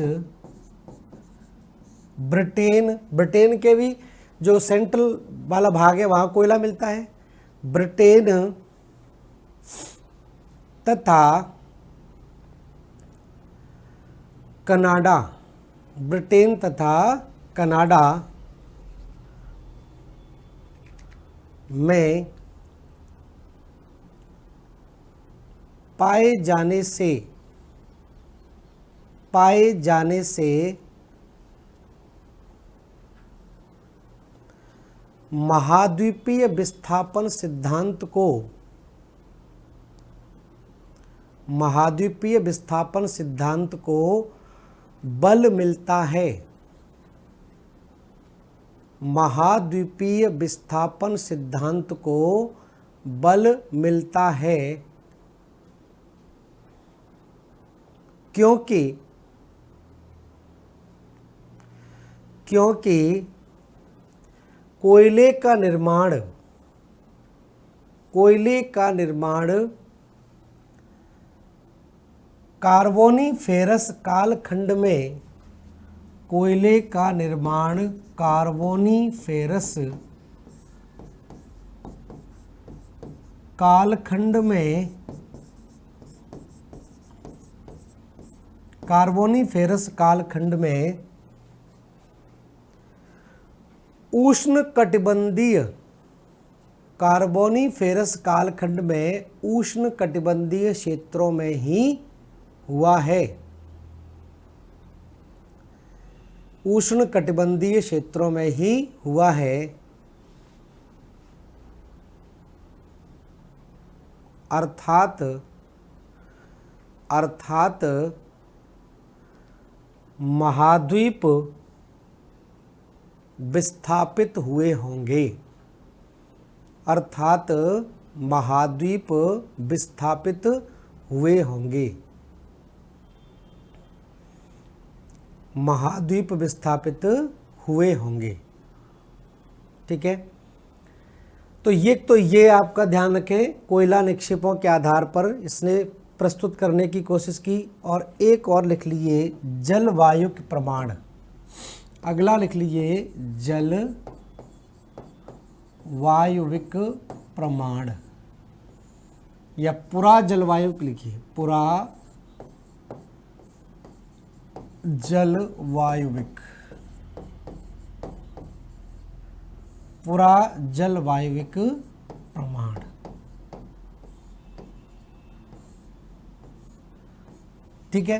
ब्रिटेन, ब्रिटेन के भी जो सेंट्रल वाला भाग है वहाँ कोयला मिलता है, ब्रिटेन तथा कनाडा, ब्रिटेन तथा कनाडा में पाए जाने से महाद्वीपीय विस्थापन सिद्धांत को, महाद्वीपीय विस्थापन सिद्धांत को बल मिलता है, महाद्वीपीय विस्थापन सिद्धांत को बल मिलता है, क्योंकि कोयले का निर्माण कार्बोनिफेरस कालखंड में, कोयले का निर्माण कार्बोनिफेरस कालखंड में, कार्बोनिफेरस कालखंड में उष्ण कटिबंधीय, कार्बोनिफेरस कालखंड में उष्ण कटिबंधीय क्षेत्रों में ही हुआ है, उष्ण कटिबंधीय क्षेत्रों में ही हुआ है। अर्थात महाद्वीप विस्थापित हुए होंगे, अर्थात महाद्वीप विस्थापित हुए होंगे, महाद्वीप विस्थापित हुए होंगे। ठीक है। तो ये आपका ध्यान रखें, कोयला निक्षेपों के आधार पर इसने प्रस्तुत करने की कोशिश की। और एक और लिख लीजिए जलवायु के प्रमाण। अगला लिख लीजिए जल वायुविक प्रमाण, या पुरा जलवायु लिखिए, पुरा जलवायुविक, पुरा जलवायुविक प्रमाण। ठीक है।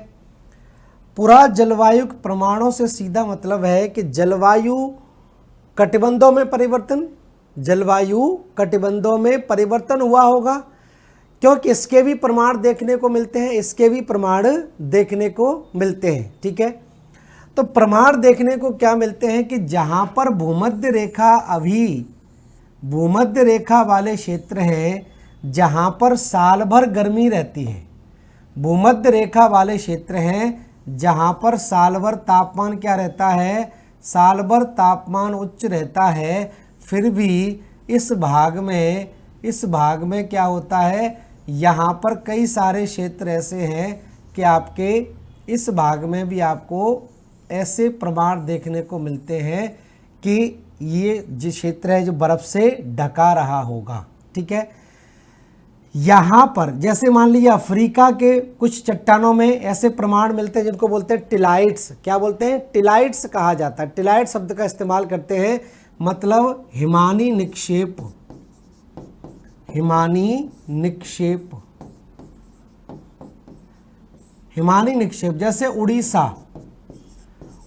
पुरा जलवायु प्रमाणों से सीधा मतलब है कि जलवायु कटिबंधों में परिवर्तन, जलवायु कटिबंधों में परिवर्तन हुआ होगा, क्योंकि इसके भी प्रमाण देखने को मिलते हैं, इसके भी प्रमाण देखने को मिलते हैं। ठीक है। तो प्रमाण देखने को क्या मिलते हैं कि जहां पर भूमध्य रेखा, अभी भूमध्य रेखा वाले क्षेत्र हैं जहां पर साल भर गर्मी रहती है, भूमध्य रेखा वाले क्षेत्र हैं जहां पर साल भर तापमान क्या रहता है, साल भर तापमान उच्च रहता है, फिर भी इस भाग में क्या होता है, यहाँ पर कई सारे क्षेत्र ऐसे हैं कि आपके इस भाग में भी आपको ऐसे प्रमाण देखने को मिलते हैं कि ये जो क्षेत्र है जो बर्फ से ढका रहा होगा। ठीक है। यहाँ पर जैसे मान लीजिए अफ्रीका के कुछ चट्टानों में ऐसे प्रमाण मिलते हैं जिनको बोलते हैं टिलाइट्स। क्या बोलते हैं? टिलाइट्स कहा जाता है। टिलाइट शब्द का इस्तेमाल करते हैं, मतलब हिमानी निक्षेप, हिमानी निक्षेप, हिमानी निक्षेप। जैसे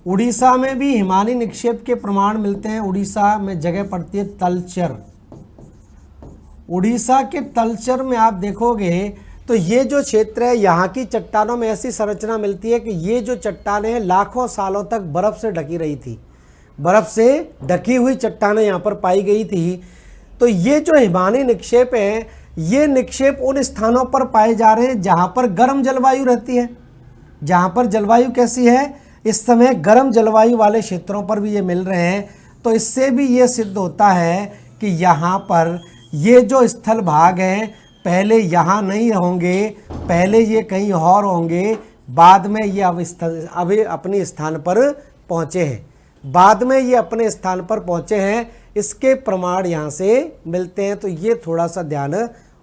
उड़ीसा में भी हिमानी निक्षेप के प्रमाण मिलते हैं। उड़ीसा में जगह पड़ती है तलचर। उड़ीसा के तलचर में आप देखोगे तो ये जो क्षेत्र है, यहाँ की चट्टानों में ऐसी संरचना मिलती है कि ये जो चट्टानें हैं लाखों सालों तक बर्फ से ढकी रही थी, बर्फ से ढकी हुई चट्टानें यहाँ पर पाई गई थी। तो ये जो हिमानी निक्षेप है, ये निक्षेप उन स्थानों पर पाए जा रहे हैं जहाँ पर गर्म जलवायु रहती है। जहाँ पर जलवायु कैसी है इस समय, गर्म जलवायु वाले क्षेत्रों पर भी ये मिल रहे हैं। तो इससे भी ये सिद्ध होता है कि यहाँ पर ये जो स्थल भाग हैं पहले यहाँ नहीं होंगे, पहले ये कहीं और होंगे, बाद में ये अभी अपने स्थान पर पहुँचे हैं, बाद में ये अपने स्थान पर पहुँचे हैं। इसके प्रमाण यहाँ से मिलते हैं। तो ये थोड़ा सा ध्यान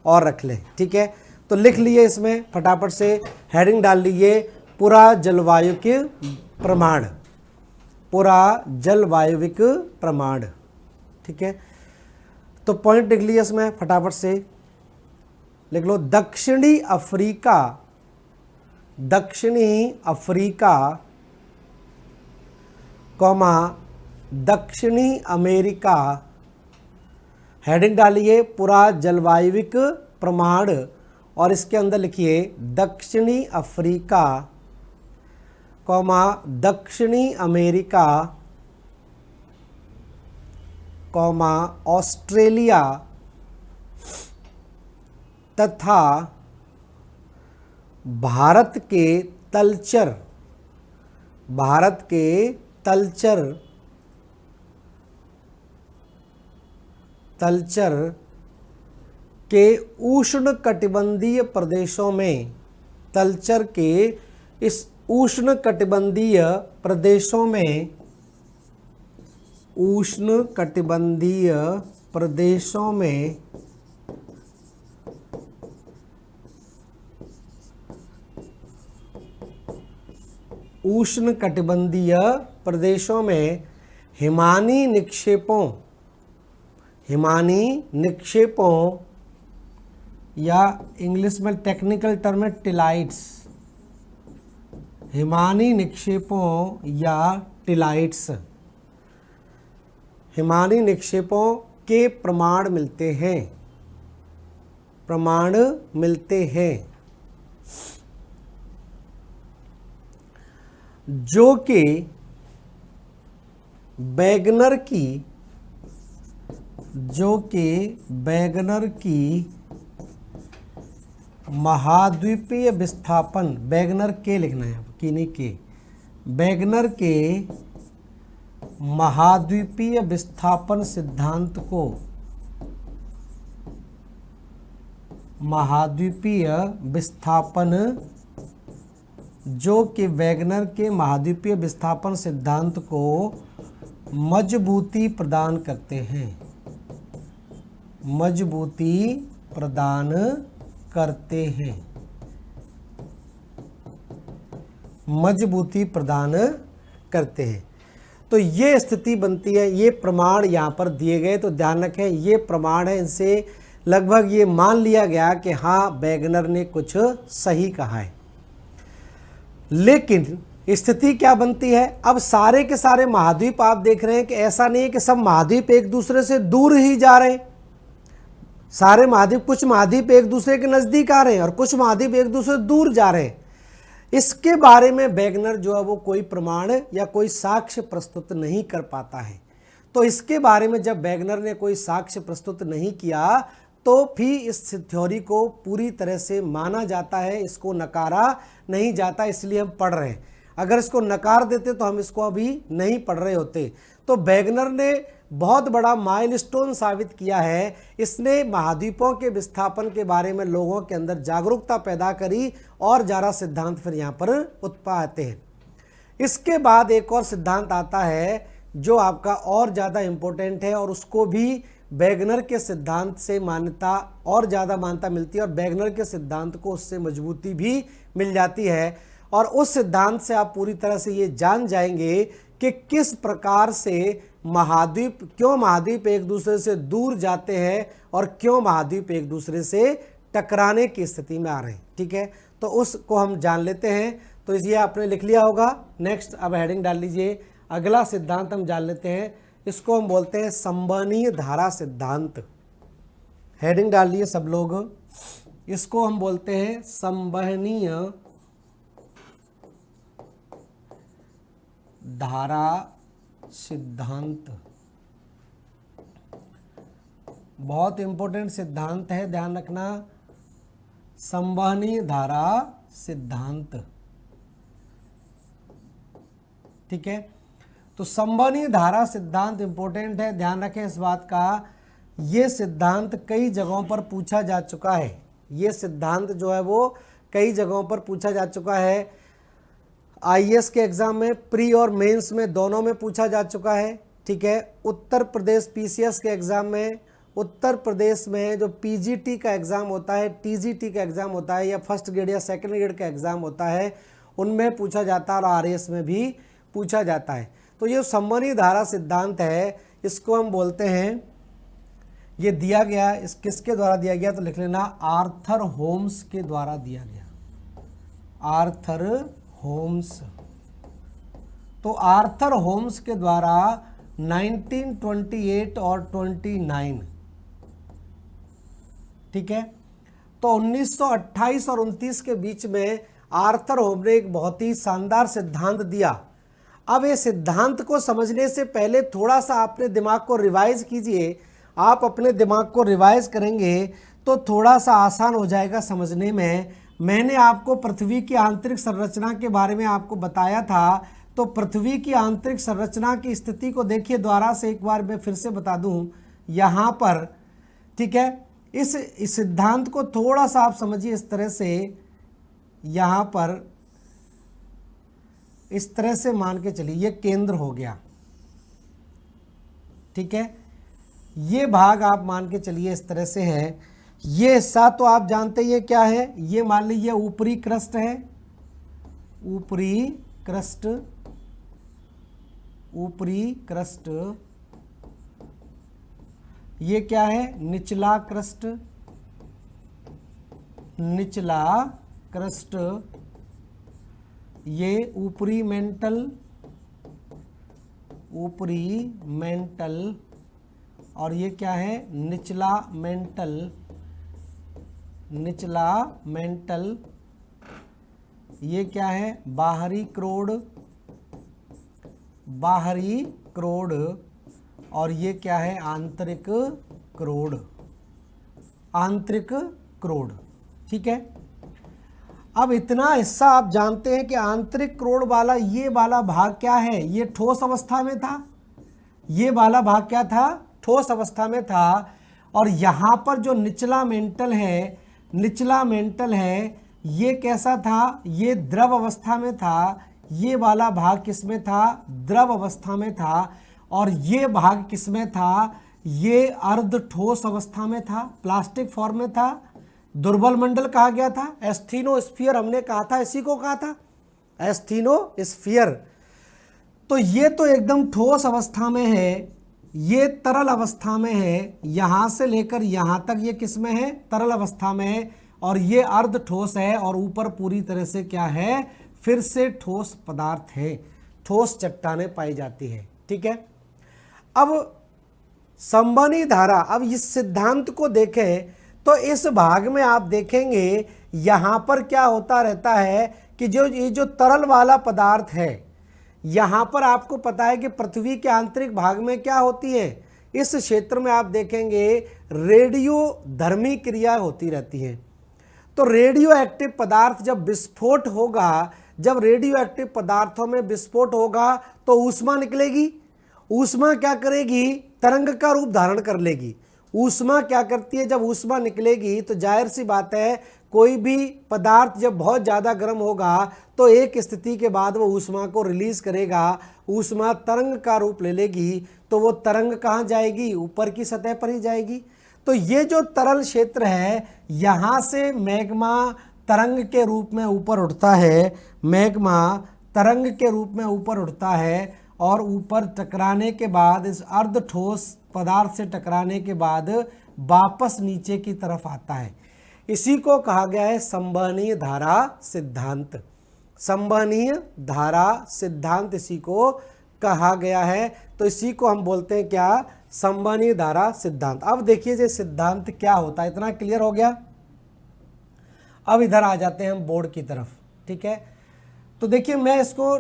और रख लें। ठीक है। तो लिख लिए, इसमें फटाफट से हेडिंग डाल लीजिए, पुरा जलवायु के प्रमाण, पुरा जलवायुविक प्रमाण। ठीक है। तो पॉइंट लिख लिए इसमें फटाफट से लिख लो, दक्षिणी अफ्रीका कौमा दक्षिणी अमेरिका, हेडिंग डालिए पुरा जलवायुविक प्रमाण, और इसके अंदर लिखिए दक्षिणी अफ्रीका कौमा दक्षिणी अमेरिका कौमा ऑस्ट्रेलिया तथा भारत के तलचर के उष्णकटिबंधीय प्रदेशों में, तलचर के इस उष्णकटिबंधीय प्रदेशों में, उष्णकटिबंधीय प्रदेशों में उष्णकटिबंधीय प्रदेशों में हिमानी निक्षेपों या इंग्लिश में टेक्निकल टर्म है टिलाइट्स, हिमानी निक्षेपों या टिलाइट्स, हिमानी निक्षेपों के प्रमाण मिलते हैं, जो कि वैगनर की महाद्वीपीय विस्थापन, वैगनर के लिखना है, की नहीं के, वैगनर के महाद्वीपीय विस्थापन सिद्धांत को, महाद्वीपीय विस्थापन, जो कि वैगनर के महाद्वीपीय विस्थापन सिद्धांत को मजबूती प्रदान करते हैं, मजबूती प्रदान करते हैं, मजबूती प्रदान करते हैं। तो ये स्थिति बनती है, ये प्रमाण यहाँ पर दिए गए, तो ध्यान रखें ये प्रमाण है, इनसे लगभग ये मान लिया गया कि हाँ वैगनर ने कुछ सही कहा है। लेकिन स्थिति क्या बनती है, अब सारे के सारे महाद्वीप आप देख रहे हैं कि ऐसा नहीं है कि सब महाद्वीप एक दूसरे से दूर ही जा रहे हैं, सारे महाद्वीप, कुछ महाद्वीप एक दूसरे के नज़दीक आ रहे हैं और कुछ महाद्वीप एक दूसरे से दूर जा रहे हैं। इसके बारे में वैगनर जो है वो कोई प्रमाण या कोई साक्ष्य प्रस्तुत नहीं कर पाता है। तो इसके बारे में जब वैगनर ने कोई साक्ष्य प्रस्तुत नहीं किया तो फिर इस थ्योरी को पूरी तरह से माना जाता है, इसको नकारा नहीं जाता, इसलिए हम पढ़ रहे हैं। अगर इसको नकार देते तो हम इसको अभी नहीं पढ़ रहे होते। तो वैगनर ने बहुत बड़ा माइलस्टोन साबित किया है, इसने महाद्वीपों के विस्थापन के बारे में लोगों के अंदर जागरूकता पैदा करी और ज़्यादा सिद्धांत फिर यहाँ पर उत्पादते हैं। इसके बाद एक और सिद्धांत आता है जो आपका और ज़्यादा इम्पोर्टेंट है और उसको भी वैगनर के सिद्धांत से मान्यता और ज़्यादा मान्यता मिलती है और वैगनर के सिद्धांत को उससे मजबूती भी मिल जाती है। और उस सिद्धांत से आप पूरी तरह से ये जान जाएंगे कि किस प्रकार से महाद्वीप, क्यों महाद्वीप एक दूसरे से दूर जाते हैं और क्यों महाद्वीप एक दूसरे से टकराने की स्थिति में आ रहे हैं। ठीक है, तो उसको हम जान लेते हैं। तो इसलिए आपने लिख लिया होगा। नेक्स्ट अब हेडिंग डाल लीजिए, अगला सिद्धांत हम जान लेते हैं, इसको हम बोलते हैं संवहनीय धारा सिद्धांत। हेडिंग डाल लिए सब लोग, इसको हम बोलते हैं संवहनीय धारा सिद्धांत। बहुत इंपॉर्टेंट सिद्धांत है, ध्यान रखना, संवहनीय धारा सिद्धांत। ठीक है, तो संवहनीय धारा सिद्धांत इंपॉर्टेंट है, ध्यान रखें इस बात का। ये सिद्धांत कई जगहों पर पूछा जा चुका है, ये सिद्धांत जो है वो कई जगहों पर पूछा जा चुका है। आईएएस के एग्जाम में, प्री और मेंस में दोनों में पूछा जा चुका है। ठीक है, उत्तर प्रदेश पीसीएस के एग्जाम में, उत्तर प्रदेश में जो पीजीटी का एग्जाम होता है, टीजीटी का एग्जाम होता है, या फर्स्ट ग्रेड या सेकंड ग्रेड का एग्जाम होता है, उनमें पूछा जाता है और आरएएस में भी पूछा जाता है। तो ये संवहनीय धारा सिद्धांत है, इसको हम बोलते हैं, ये दिया गया, इस किसके द्वारा दिया गया, तो लिख लेना आर्थर होम्स के द्वारा दिया गया, आर्थर होम्स। तो आर्थर होम्स के द्वारा 1928 और 29, ठीक है, तो 1928 और 29 के बीच में आर्थर होम ने एक बहुत ही शानदार सिद्धांत दिया। अब ये सिद्धांत को समझने से पहले थोड़ा सा अपने दिमाग को रिवाइज कीजिए। आप अपने दिमाग को रिवाइज करेंगे तो थोड़ा सा आसान हो जाएगा समझने में। मैंने आपको पृथ्वी की आंतरिक संरचना के बारे में आपको बताया था, तो पृथ्वी की आंतरिक संरचना की स्थिति को देखिए, दोबारा से एक बार मैं फिर से बता दूं यहाँ पर। ठीक है, इस सिद्धांत को थोड़ा सा आप समझिए इस तरह से, यहाँ पर इस तरह से मान के चलिए, ये केंद्र हो गया। ठीक है, ये भाग आप मान के चलिए इस तरह से है। ये हिस्सा तो आप जानते ही क्या है, ये मान लीजिए ऊपरी क्रस्ट है, ऊपरी क्रस्ट, ऊपरी क्रस्ट। ये क्या है, निचला क्रस्ट, निचला क्रस्ट। ये ऊपरी मेंटल, ऊपरी मेंटल, और ये क्या है, निचला मेंटल, निचला मेंटल। ये क्या है, बाहरी क्रोड, बाहरी क्रोड, और ये क्या है, आंतरिक क्रोड, आंतरिक क्रोड। ठीक है, अब इतना हिस्सा आप जानते हैं कि आंतरिक क्रोड वाला ये वाला भाग क्या है, ये ठोस अवस्था में था, ये वाला भाग क्या था, ठोस अवस्था में था। और यहाँ पर जो निचला मेंटल है ये कैसा था, ये द्रव अवस्था में था। ये वाला भाग किसमें था, द्रव अवस्था में था। और ये भाग किसमें था, ये अर्ध ठोस अवस्था में था, प्लास्टिक फॉर्म में था। दुर्बल मंडल कहा गया था, एस्थीनोस्फीयर हमने कहा था, इसी को कहा था एस्थीनोस्फीयर। तो ये तो एकदम ठोस अवस्था में है, ये तरल अवस्था में है, यहां से लेकर यहां तक ये किस में है, तरल अवस्था में है। और ये अर्ध ठोस है और ऊपर पूरी तरह से क्या है, फिर से ठोस पदार्थ है, ठोस चट्टानें पाई जाती है। ठीक है, अब संवहनी धारा, अब इस सिद्धांत को देखें तो इस भाग में आप देखेंगे यहां पर क्या होता रहता है कि ये जो तरल वाला पदार्थ है, यहां पर आपको पता है कि पृथ्वी के आंतरिक भाग में क्या होती है, इस क्षेत्र में आप देखेंगे रेडियोधर्मी क्रिया होती रहती है। तो रेडियो एक्टिव पदार्थ जब विस्फोट होगा, जब रेडियो एक्टिव पदार्थों में विस्फोट होगा तो ऊष्मा निकलेगी। ऊष्मा क्या करेगी, तरंग का रूप धारण कर लेगी। ऊष्मा क्या करती है, जब ऊष्मा निकलेगी तो जाहिर सी बात है कोई भी पदार्थ जब बहुत ज़्यादा गर्म होगा तो एक स्थिति के बाद वो ऊष्मा को रिलीज करेगा, ऊष्मा तरंग का रूप ले लेगी। तो वो तरंग कहाँ जाएगी, ऊपर की सतह पर ही जाएगी। तो ये जो तरल क्षेत्र है, यहाँ से मैग्मा तरंग के रूप में ऊपर उठता है, मैग्मा तरंग के रूप में ऊपर उठता है और ऊपर टकराने के बाद, इस अर्ध ठोस पदार्थ से टकराने के बाद वापस नीचे की तरफ आता है। इसी को कहा गया है संवहनीय धारा सिद्धांत। संवहनीय धारा सिद्धांत इसी को कहा गया है। तो इसी को हम बोलते हैं क्या, संवहनीय धारा सिद्धांत। अब देखिए ये सिद्धांत क्या होता है, इतना क्लियर हो गया। अब इधर आ जाते हैं हम बोर्ड की तरफ। ठीक है, तो देखिए मैं इसको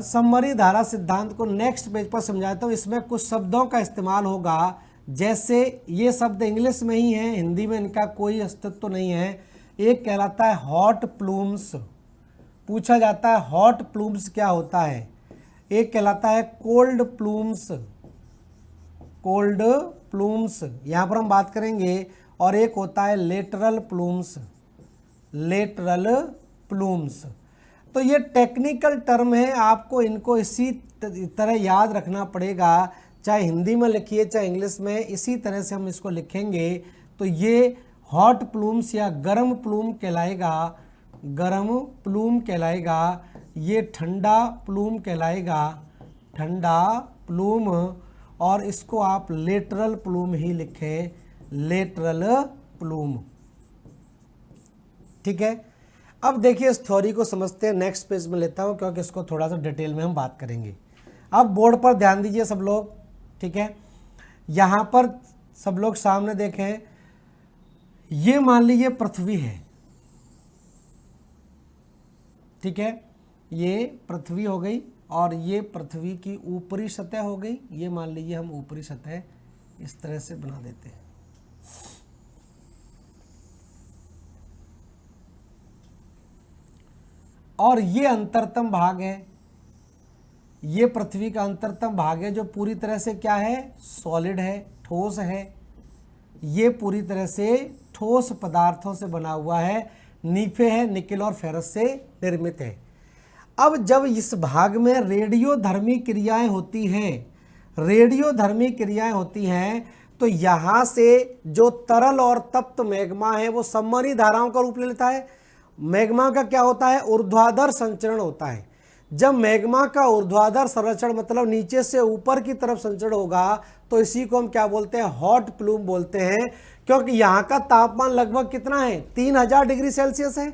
संवहनीय धारा सिद्धांत को नेक्स्ट पेज पर समझाता हूँ। इसमें कुछ शब्दों का इस्तेमाल होगा, जैसे ये शब्द इंग्लिश में ही है, हिंदी में इनका कोई अस्तित्व नहीं है। एक कहलाता है हॉट प्लूम्स, पूछा जाता है हॉट प्लूम्स क्या होता है। एक कहलाता है कोल्ड प्लूम्स, कोल्ड प्लूम्स यहाँ पर हम बात करेंगे। और एक होता है लेटरल प्लूम्स, लेटरल प्लूम्स। तो ये टेक्निकल टर्म है, आपको इनको इसी तरह याद रखना पड़ेगा, चाहे हिंदी में लिखिए चाहे इंग्लिश में, इसी तरह से हम इसको लिखेंगे। तो ये हॉट प्लूम्स या गर्म प्लूम कहलाएगा, गर्म प्लूम कहलाएगा। ये ठंडा प्लूम कहलाएगा, ठंडा प्लूम। और इसको आप लेटरल प्लूम ही लिखें, लेटरल प्लूम। ठीक है, अब देखिए इस थ्योरी को समझते हैं। नेक्स्ट पेज में लेता हूं क्योंकि इसको थोड़ा सा डिटेल में हम बात करेंगे। अब बोर्ड पर ध्यान दीजिए सब लोग। ठीक है, यहां पर सब लोग सामने देखें, ये मान लीजिए पृथ्वी है। ठीक है, ये पृथ्वी हो गई और ये पृथ्वी की ऊपरी सतह हो गई। ये मान लीजिए हम ऊपरी सतह इस तरह से बना देते हैं। और ये अंतरतम भाग है, ये पृथ्वी का अंतरतम भाग है जो पूरी तरह से क्या है, सॉलिड है, ठोस है। ये पूरी तरह से ठोस पदार्थों से बना हुआ है, नीफे है, निकेल और फेरस से निर्मित है। अब जब इस भाग में रेडियोधर्मी क्रियाएं होती हैं, रेडियोधर्मी क्रियाएं होती हैं, तो यहाँ से जो तरल और तप्त मैग्मा है वो संवहनी धाराओं का रूप ले लेता है। मैग्मा का क्या होता है, ऊर्ध्वाधर संचरण होता है। जब मैग्मा का ऊर्ध्वाधर संरक्षण मतलब नीचे से ऊपर की तरफ संचरण होगा तो इसी को हम क्या बोलते हैं, हॉट प्लूम बोलते हैं। क्योंकि यहाँ का तापमान लगभग कितना है, 3000 डिग्री सेल्सियस है।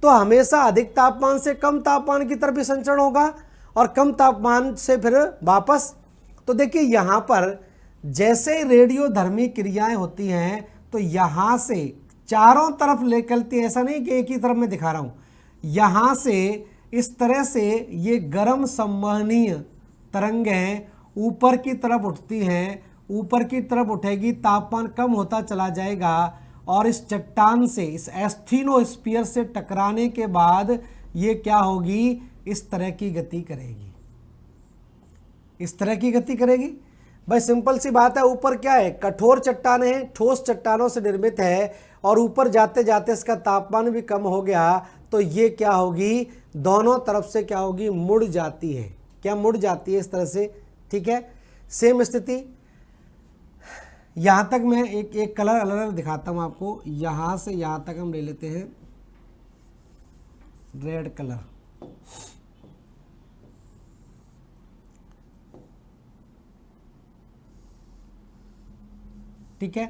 तो हमेशा अधिक तापमान से कम तापमान की तरफ भी संचरण होगा और कम तापमान से फिर वापस। तो देखिए यहाँ पर जैसे रेडियोधर्मी क्रियाएं होती हैं तो यहाँ से चारों तरफ निकलती है, ऐसा नहीं कि एक ही तरफ में दिखा रहा हूँ। यहाँ से इस तरह से ये गर्म संवहनीय तरंगें ऊपर की तरफ उठती हैं, ऊपर की तरफ उठेगी, तापमान कम होता चला जाएगा और इस चट्टान से, इस एस्थीनोस्फीयर से टकराने के बाद ये क्या होगी, इस तरह की गति करेगी, इस तरह की गति करेगी। भाई सिंपल सी बात है, ऊपर क्या है, कठोर चट्टान है, ठोस चट्टानों से निर्मित है, और ऊपर जाते जाते इसका तापमान भी कम हो गया, तो ये क्या होगी, दोनों तरफ से क्या होगी, मुड़ जाती है। क्या मुड़ जाती है इस तरह से, ठीक है। सेम स्थिति यहां तक मैं एक कलर अलग अलग दिखाता हूं आपको। यहां से यहां तक हम ले लेते हैं रेड कलर, ठीक है।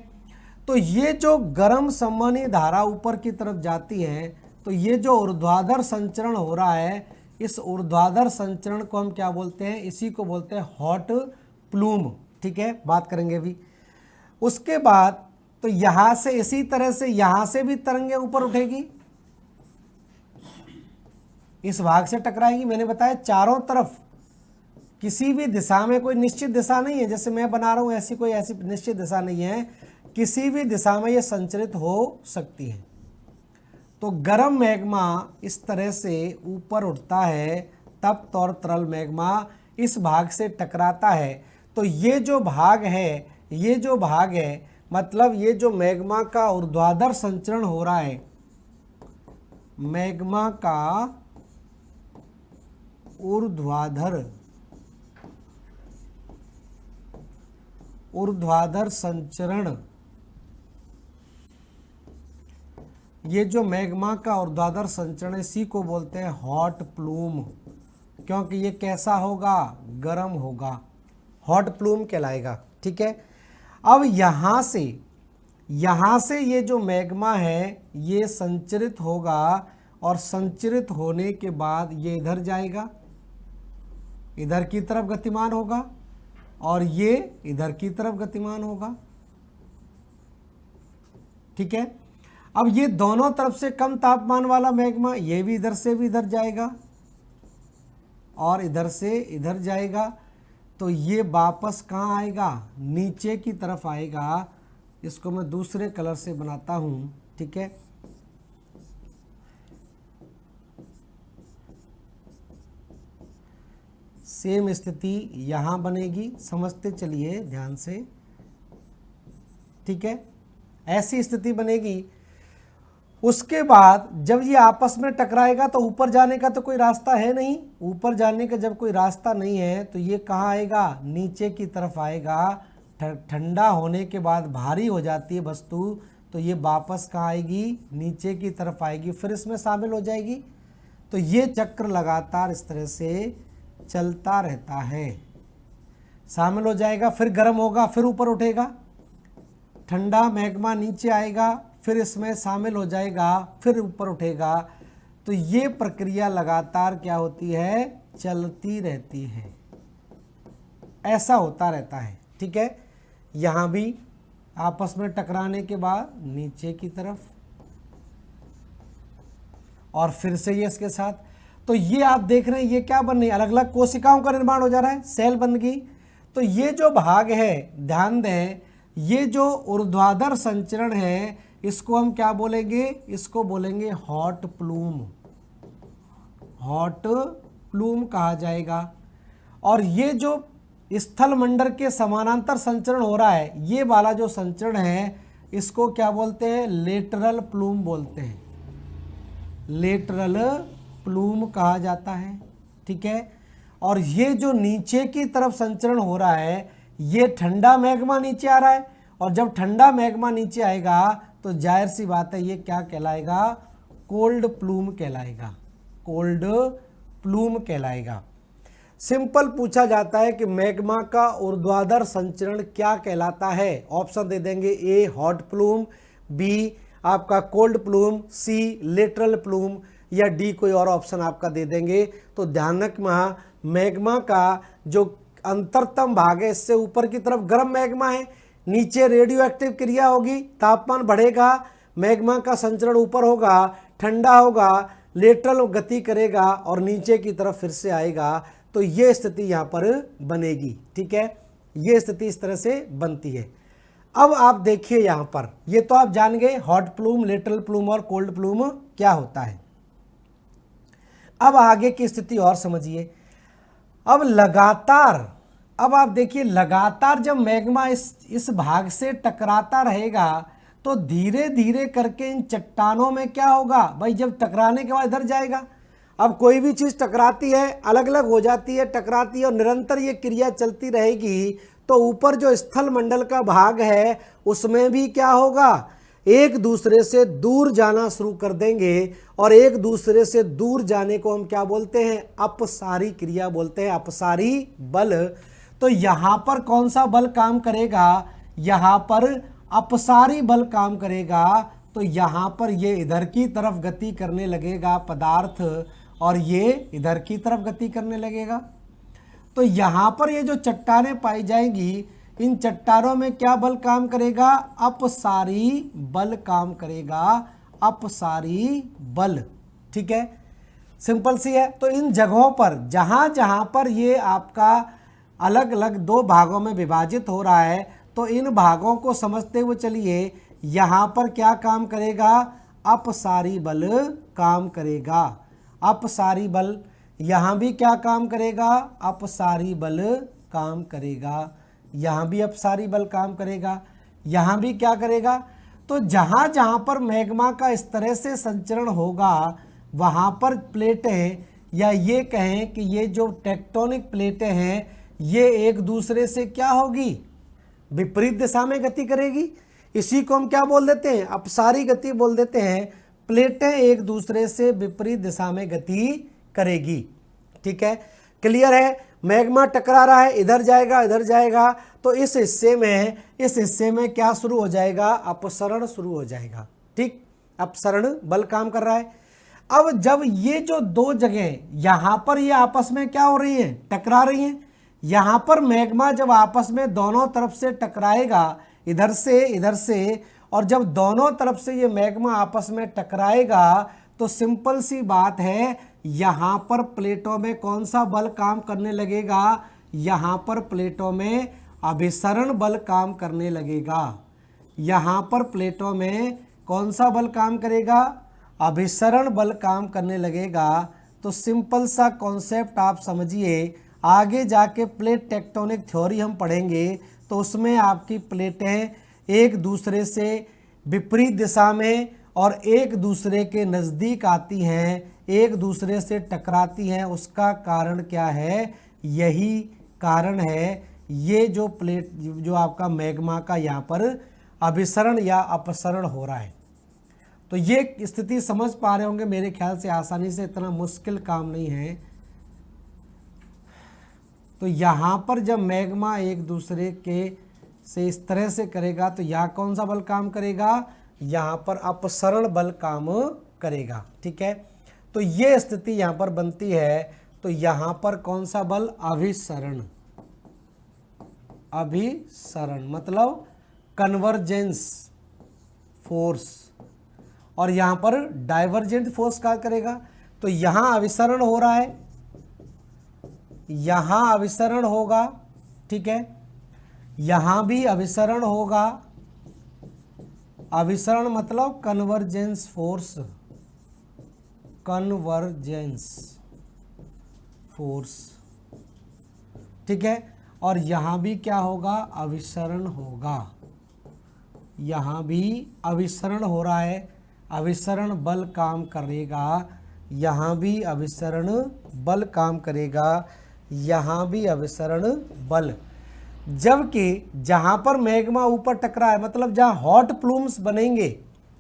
तो ये जो गर्म संवहनीय धारा ऊपर की तरफ जाती है, तो ये जो ऊर्ध्वाधर संचरण हो रहा है, इस ऊर्ध्वाधर संचरण को हम क्या बोलते हैं, इसी को बोलते हैं हॉट प्लूम, ठीक है, बात करेंगे अभी। उसके बाद तो यहां से इसी तरह से यहां से भी तरंगें ऊपर उठेगी, इस भाग से टकराएंगी। मैंने बताया चारों तरफ किसी भी दिशा में कोई निश्चित दिशा नहीं है, जैसे मैं बना रहा हूं ऐसी कोई ऐसी निश्चित दिशा नहीं है, किसी भी दिशा में ये संचरित हो सकती है। तो गर्म मैग्मा इस तरह से ऊपर उठता है, तप्त और तरल मैग्मा इस भाग से टकराता है। तो ये जो भाग है, ये जो भाग है, मतलब ये जो मैग्मा का ऊर्ध्वाधर संचरण हो रहा है, मैग्मा का ऊर्ध्वाधर संचरण, ये जो मैग्मा का ऊर्ध्वाधर संचरण है, इसी को बोलते हैं हॉट प्लूम, क्योंकि ये कैसा होगा, गर्म होगा, हॉट प्लूम कहलाएगा, ठीक है। अब यहां से ये जो मैग्मा है ये संचरित होगा, और संचरित होने के बाद ये इधर जाएगा, इधर की तरफ गतिमान होगा, और ये इधर की तरफ गतिमान होगा, ठीक है। अब ये दोनों तरफ से कम तापमान वाला मैग्मा, ये भी इधर से भी इधर जाएगा और इधर से इधर जाएगा, तो ये वापस कहाँ आएगा, नीचे की तरफ आएगा। इसको मैं दूसरे कलर से बनाता हूँ, ठीक है। सेम स्थिति यहाँ बनेगी, समझते चलिए ध्यान से, ठीक है, ऐसी स्थिति बनेगी। उसके बाद जब ये आपस में टकराएगा तो ऊपर जाने का तो कोई रास्ता है नहीं, ऊपर जाने का जब कोई रास्ता नहीं है तो ये कहाँ आएगा, नीचे की तरफ आएगा। ठंडा होने के बाद भारी हो जाती है वस्तु, तो ये वापस कहाँ आएगी, नीचे की तरफ आएगी, फिर इसमें शामिल हो जाएगी। तो ये चक्र लगातार इस तरह से चलता रहता है, शामिल हो जाएगा, फिर गर्म होगा, फिर ऊपर उठेगा, ठंडा मैग्मा नीचे आएगा, फिर इसमें शामिल हो जाएगा, फिर ऊपर उठेगा। तो ये प्रक्रिया लगातार क्या होती है, चलती रहती है, ऐसा होता रहता है, ठीक है। यहाँ भी आपस में टकराने के बाद नीचे की तरफ, और फिर से ये इसके साथ। तो ये आप देख रहे हैं ये क्या बन रही है, अलग अलग कोशिकाओं का निर्माण हो जा रहा है, सेल बन गई। तो ये जो भाग है, ध्यान दें, ये जो ऊर्ध्वाधर संचरण है, इसको हम क्या बोलेंगे, इसको बोलेंगे हॉट प्लूम, हॉट प्लूम कहा जाएगा। और ये जो स्थल मंडल के समानांतर संचरण हो रहा है, ये वाला जो संचरण है, इसको क्या बोलते हैं, लेटरल प्लूम बोलते हैं, लेटरल प्लूम कहा जाता है, ठीक है। और ये जो नीचे की तरफ संचरण हो रहा है, ये ठंडा मैग्मा नीचे आ रहा है, और जब ठंडा मैग्मा नीचे आएगा तो जाहिर सी बात है ये क्या कहलाएगा, कोल्ड प्लूम कहलाएगा, कोल्ड प्लूम कहलाएगा। सिंपल पूछा जाता है कि मैग्मा का ऊर्ध्वाधर संचरण क्या कहलाता है, ऑप्शन दे देंगे, ए हॉट प्लूम, बी आपका कोल्ड प्लूम, सी लेटरल प्लूम, या डी कोई और ऑप्शन आपका दे देंगे। तो ध्यान रखना, मैग्मा का जो अंतरतम भाग है, इससे ऊपर की तरफ गर्म मैग्मा है, नीचे रेडियो एक्टिव क्रिया होगी, तापमान बढ़ेगा, मैग्मा का संचरण ऊपर होगा, ठंडा होगा, लेटरल गति करेगा, और नीचे की तरफ फिर से आएगा। तो ये स्थिति यहाँ पर बनेगी, ठीक है, ये स्थिति इस तरह से बनती है। अब आप देखिए यहाँ पर, ये तो आप जान गए हॉट प्लूम, लेटरल प्लूम और कोल्ड प्लूम क्या होता है। अब आगे की स्थिति और समझिए। अब लगातार अब आप देखिए लगातार जब मैग्मा इस भाग से टकराता रहेगा तो धीरे धीरे करके इन चट्टानों में क्या होगा भाई, जब टकराने के बाद इधर जाएगा। अब कोई भी चीज़ टकराती है, अलग अलग हो जाती है, टकराती है और निरंतर ये क्रिया चलती रहेगी तो ऊपर जो स्थल मंडल का भाग है उसमें भी क्या होगा, एक दूसरे से दूर जाना शुरू कर देंगे और एक दूसरे से दूर जाने को हम क्या बोलते हैं, अपसारी क्रिया बोलते हैं, अपसारी बल। तो यहाँ पर कौन सा बल काम करेगा, यहाँ पर अपसारी बल काम करेगा। तो यहाँ पर ये इधर की तरफ गति करने लगेगा पदार्थ और ये इधर की तरफ गति करने लगेगा। तो यहाँ पर ये जो चट्टानें पाई जाएंगी, इन चट्टानों में क्या बल काम करेगा, अपसारी बल काम करेगा, अपसारी बल। ठीक है, सिंपल सी है। तो इन जगहों पर जहाँ जहाँ पर ये आपका अलग अलग दो भागों में विभाजित हो रहा है तो इन भागों को समझते हुए चलिए, यहाँ पर क्या काम करेगा, अपसारी बल काम करेगा, अपसारी बल। यहाँ भी क्या काम करेगा, अपसारी बल काम करेगा, यहाँ भी अपसारी बल काम करेगा, यहाँ भी क्या करेगा। तो जहाँ जहाँ पर मैग्मा का इस तरह से संचरण होगा वहाँ पर प्लेटें, या ये कहें कि ये जो टेक्टोनिक प्लेटें हैं ये एक दूसरे से क्या होगी, विपरीत दिशा में गति करेगी। इसी को हम क्या बोल देते हैं, अपसारी गति बोल देते हैं। प्लेटें एक दूसरे से विपरीत दिशा में गति करेगी। ठीक है, क्लियर है। मैग्मा टकरा रहा है, इधर जाएगा इधर जाएगा, तो इस हिस्से में क्या शुरू हो जाएगा, अपसरण शुरू हो जाएगा। ठीक, अपसरण बल काम कर रहा है। अब जब ये जो दो जगह यहाँ पर ये आपस में क्या हो रही है, टकरा रही हैं, यहाँ पर मैग्मा जब आपस में दोनों तरफ से टकराएगा, इधर से, और जब दोनों तरफ से ये मैग्मा आपस में टकराएगा तो सिंपल सी बात है, यहाँ पर प्लेटों में कौन सा बल काम करने लगेगा, यहाँ पर प्लेटों में अभिसरण बल काम करने लगेगा। यहाँ पर प्लेटों में कौन सा बल काम करेगा, अभिसरण बल काम करने लगेगा। तो सिंपल सा कॉन्सेप्ट आप समझिए, आगे जाके प्लेट टेक्टोनिक थ्योरी हम पढ़ेंगे तो उसमें आपकी प्लेटें एक दूसरे से विपरीत दिशा में और एक दूसरे के नज़दीक आती हैं, एक दूसरे से टकराती हैं। उसका कारण क्या है, यही कारण है ये जो प्लेट जो आपका मैग्मा का यहाँ पर अभिसरण या अपसरण हो रहा है। तो ये स्थिति समझ पा रहे होंगे मेरे ख्याल से आसानी से, इतना मुश्किल काम नहीं है। तो यहाँ पर जब मैग्मा एक दूसरे के से इस तरह से करेगा तो यहाँ कौन सा बल काम करेगा, यहाँ पर अपसरण बल काम करेगा। ठीक है, तो ये स्थिति यहाँ पर बनती है। तो यहाँ पर कौन सा बल, अभिसरण, अभिसरण मतलब कन्वर्जेंस फोर्स, और यहाँ पर डाइवर्जेंट फोर्स क्या करेगा। तो यहाँ अभिसरण हो रहा है, यहाँ अभिसरण होगा, ठीक है, यहाँ भी अभिसरण होगा। अभिसरण मतलब कन्वर्जेंस फोर्स, कन्वर्जेंस फोर्स, ठीक है। और यहाँ भी क्या होगा, अभिसरण होगा, यहाँ भी अभिसरण हो रहा है, अभिसरण बल काम करेगा, यहाँ भी अभिसरण बल काम करेगा, यहाँ भी अभिसरण बल। जबकि जहाँ पर मैग्मा ऊपर टकरा है, मतलब जहाँ हॉट प्लूम्स बनेंगे,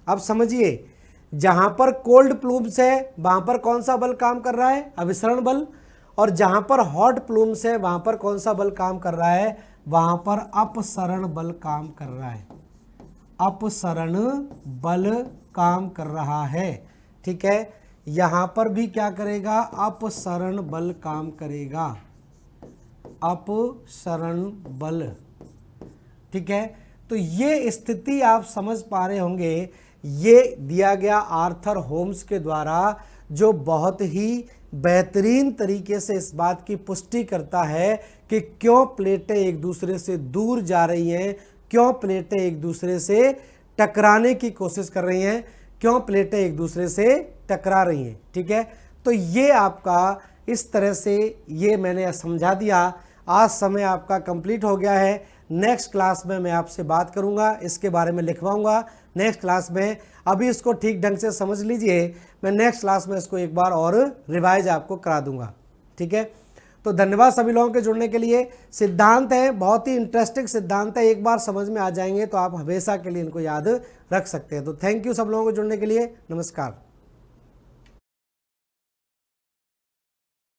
अब समझिए, जहाँ पर कोल्ड प्लूम्स है वहाँ पर कौन सा बल काम कर रहा है, अभिसरण बल, और जहाँ पर हॉट प्लूम्स है वहाँ पर कौन सा बल काम कर रहा है, वहाँ पर अपसरण बल काम कर रहा है, अपसरण बल काम कर रहा है। ठीक है, यहाँ पर भी क्या करेगा, अपसरण बल काम करेगा, अपसरण बल। ठीक है, तो ये स्थिति आप समझ पा रहे होंगे, ये दिया गया आर्थर होम्स के द्वारा, जो बहुत ही बेहतरीन तरीके से इस बात की पुष्टि करता है कि क्यों प्लेटें एक दूसरे से दूर जा रही हैं, क्यों प्लेटें एक दूसरे से टकराने की कोशिश कर रही हैं, क्यों प्लेटें एक दूसरे से टकरा रही हैं। ठीक है, तो ये आपका इस तरह से ये मैंने समझा दिया। आज समय आपका कंप्लीट हो गया है। नेक्स्ट क्लास में मैं आपसे बात करूंगा, इसके बारे में लिखवाऊंगा नेक्स्ट क्लास में। अभी इसको ठीक ढंग से समझ लीजिए, मैं नेक्स्ट क्लास में इसको एक बार और रिवाइज आपको करा दूंगा। ठीक है, तो धन्यवाद सभी लोगों के जुड़ने के लिए। सिद्धांत है, बहुत ही इंटरेस्टिंग सिद्धांत है, एक बार समझ में आ जाएंगे तो आप हमेशा के लिए इनको याद रख सकते हैं। तो थैंक यू सब लोगों को जुड़ने के लिए। नमस्कार।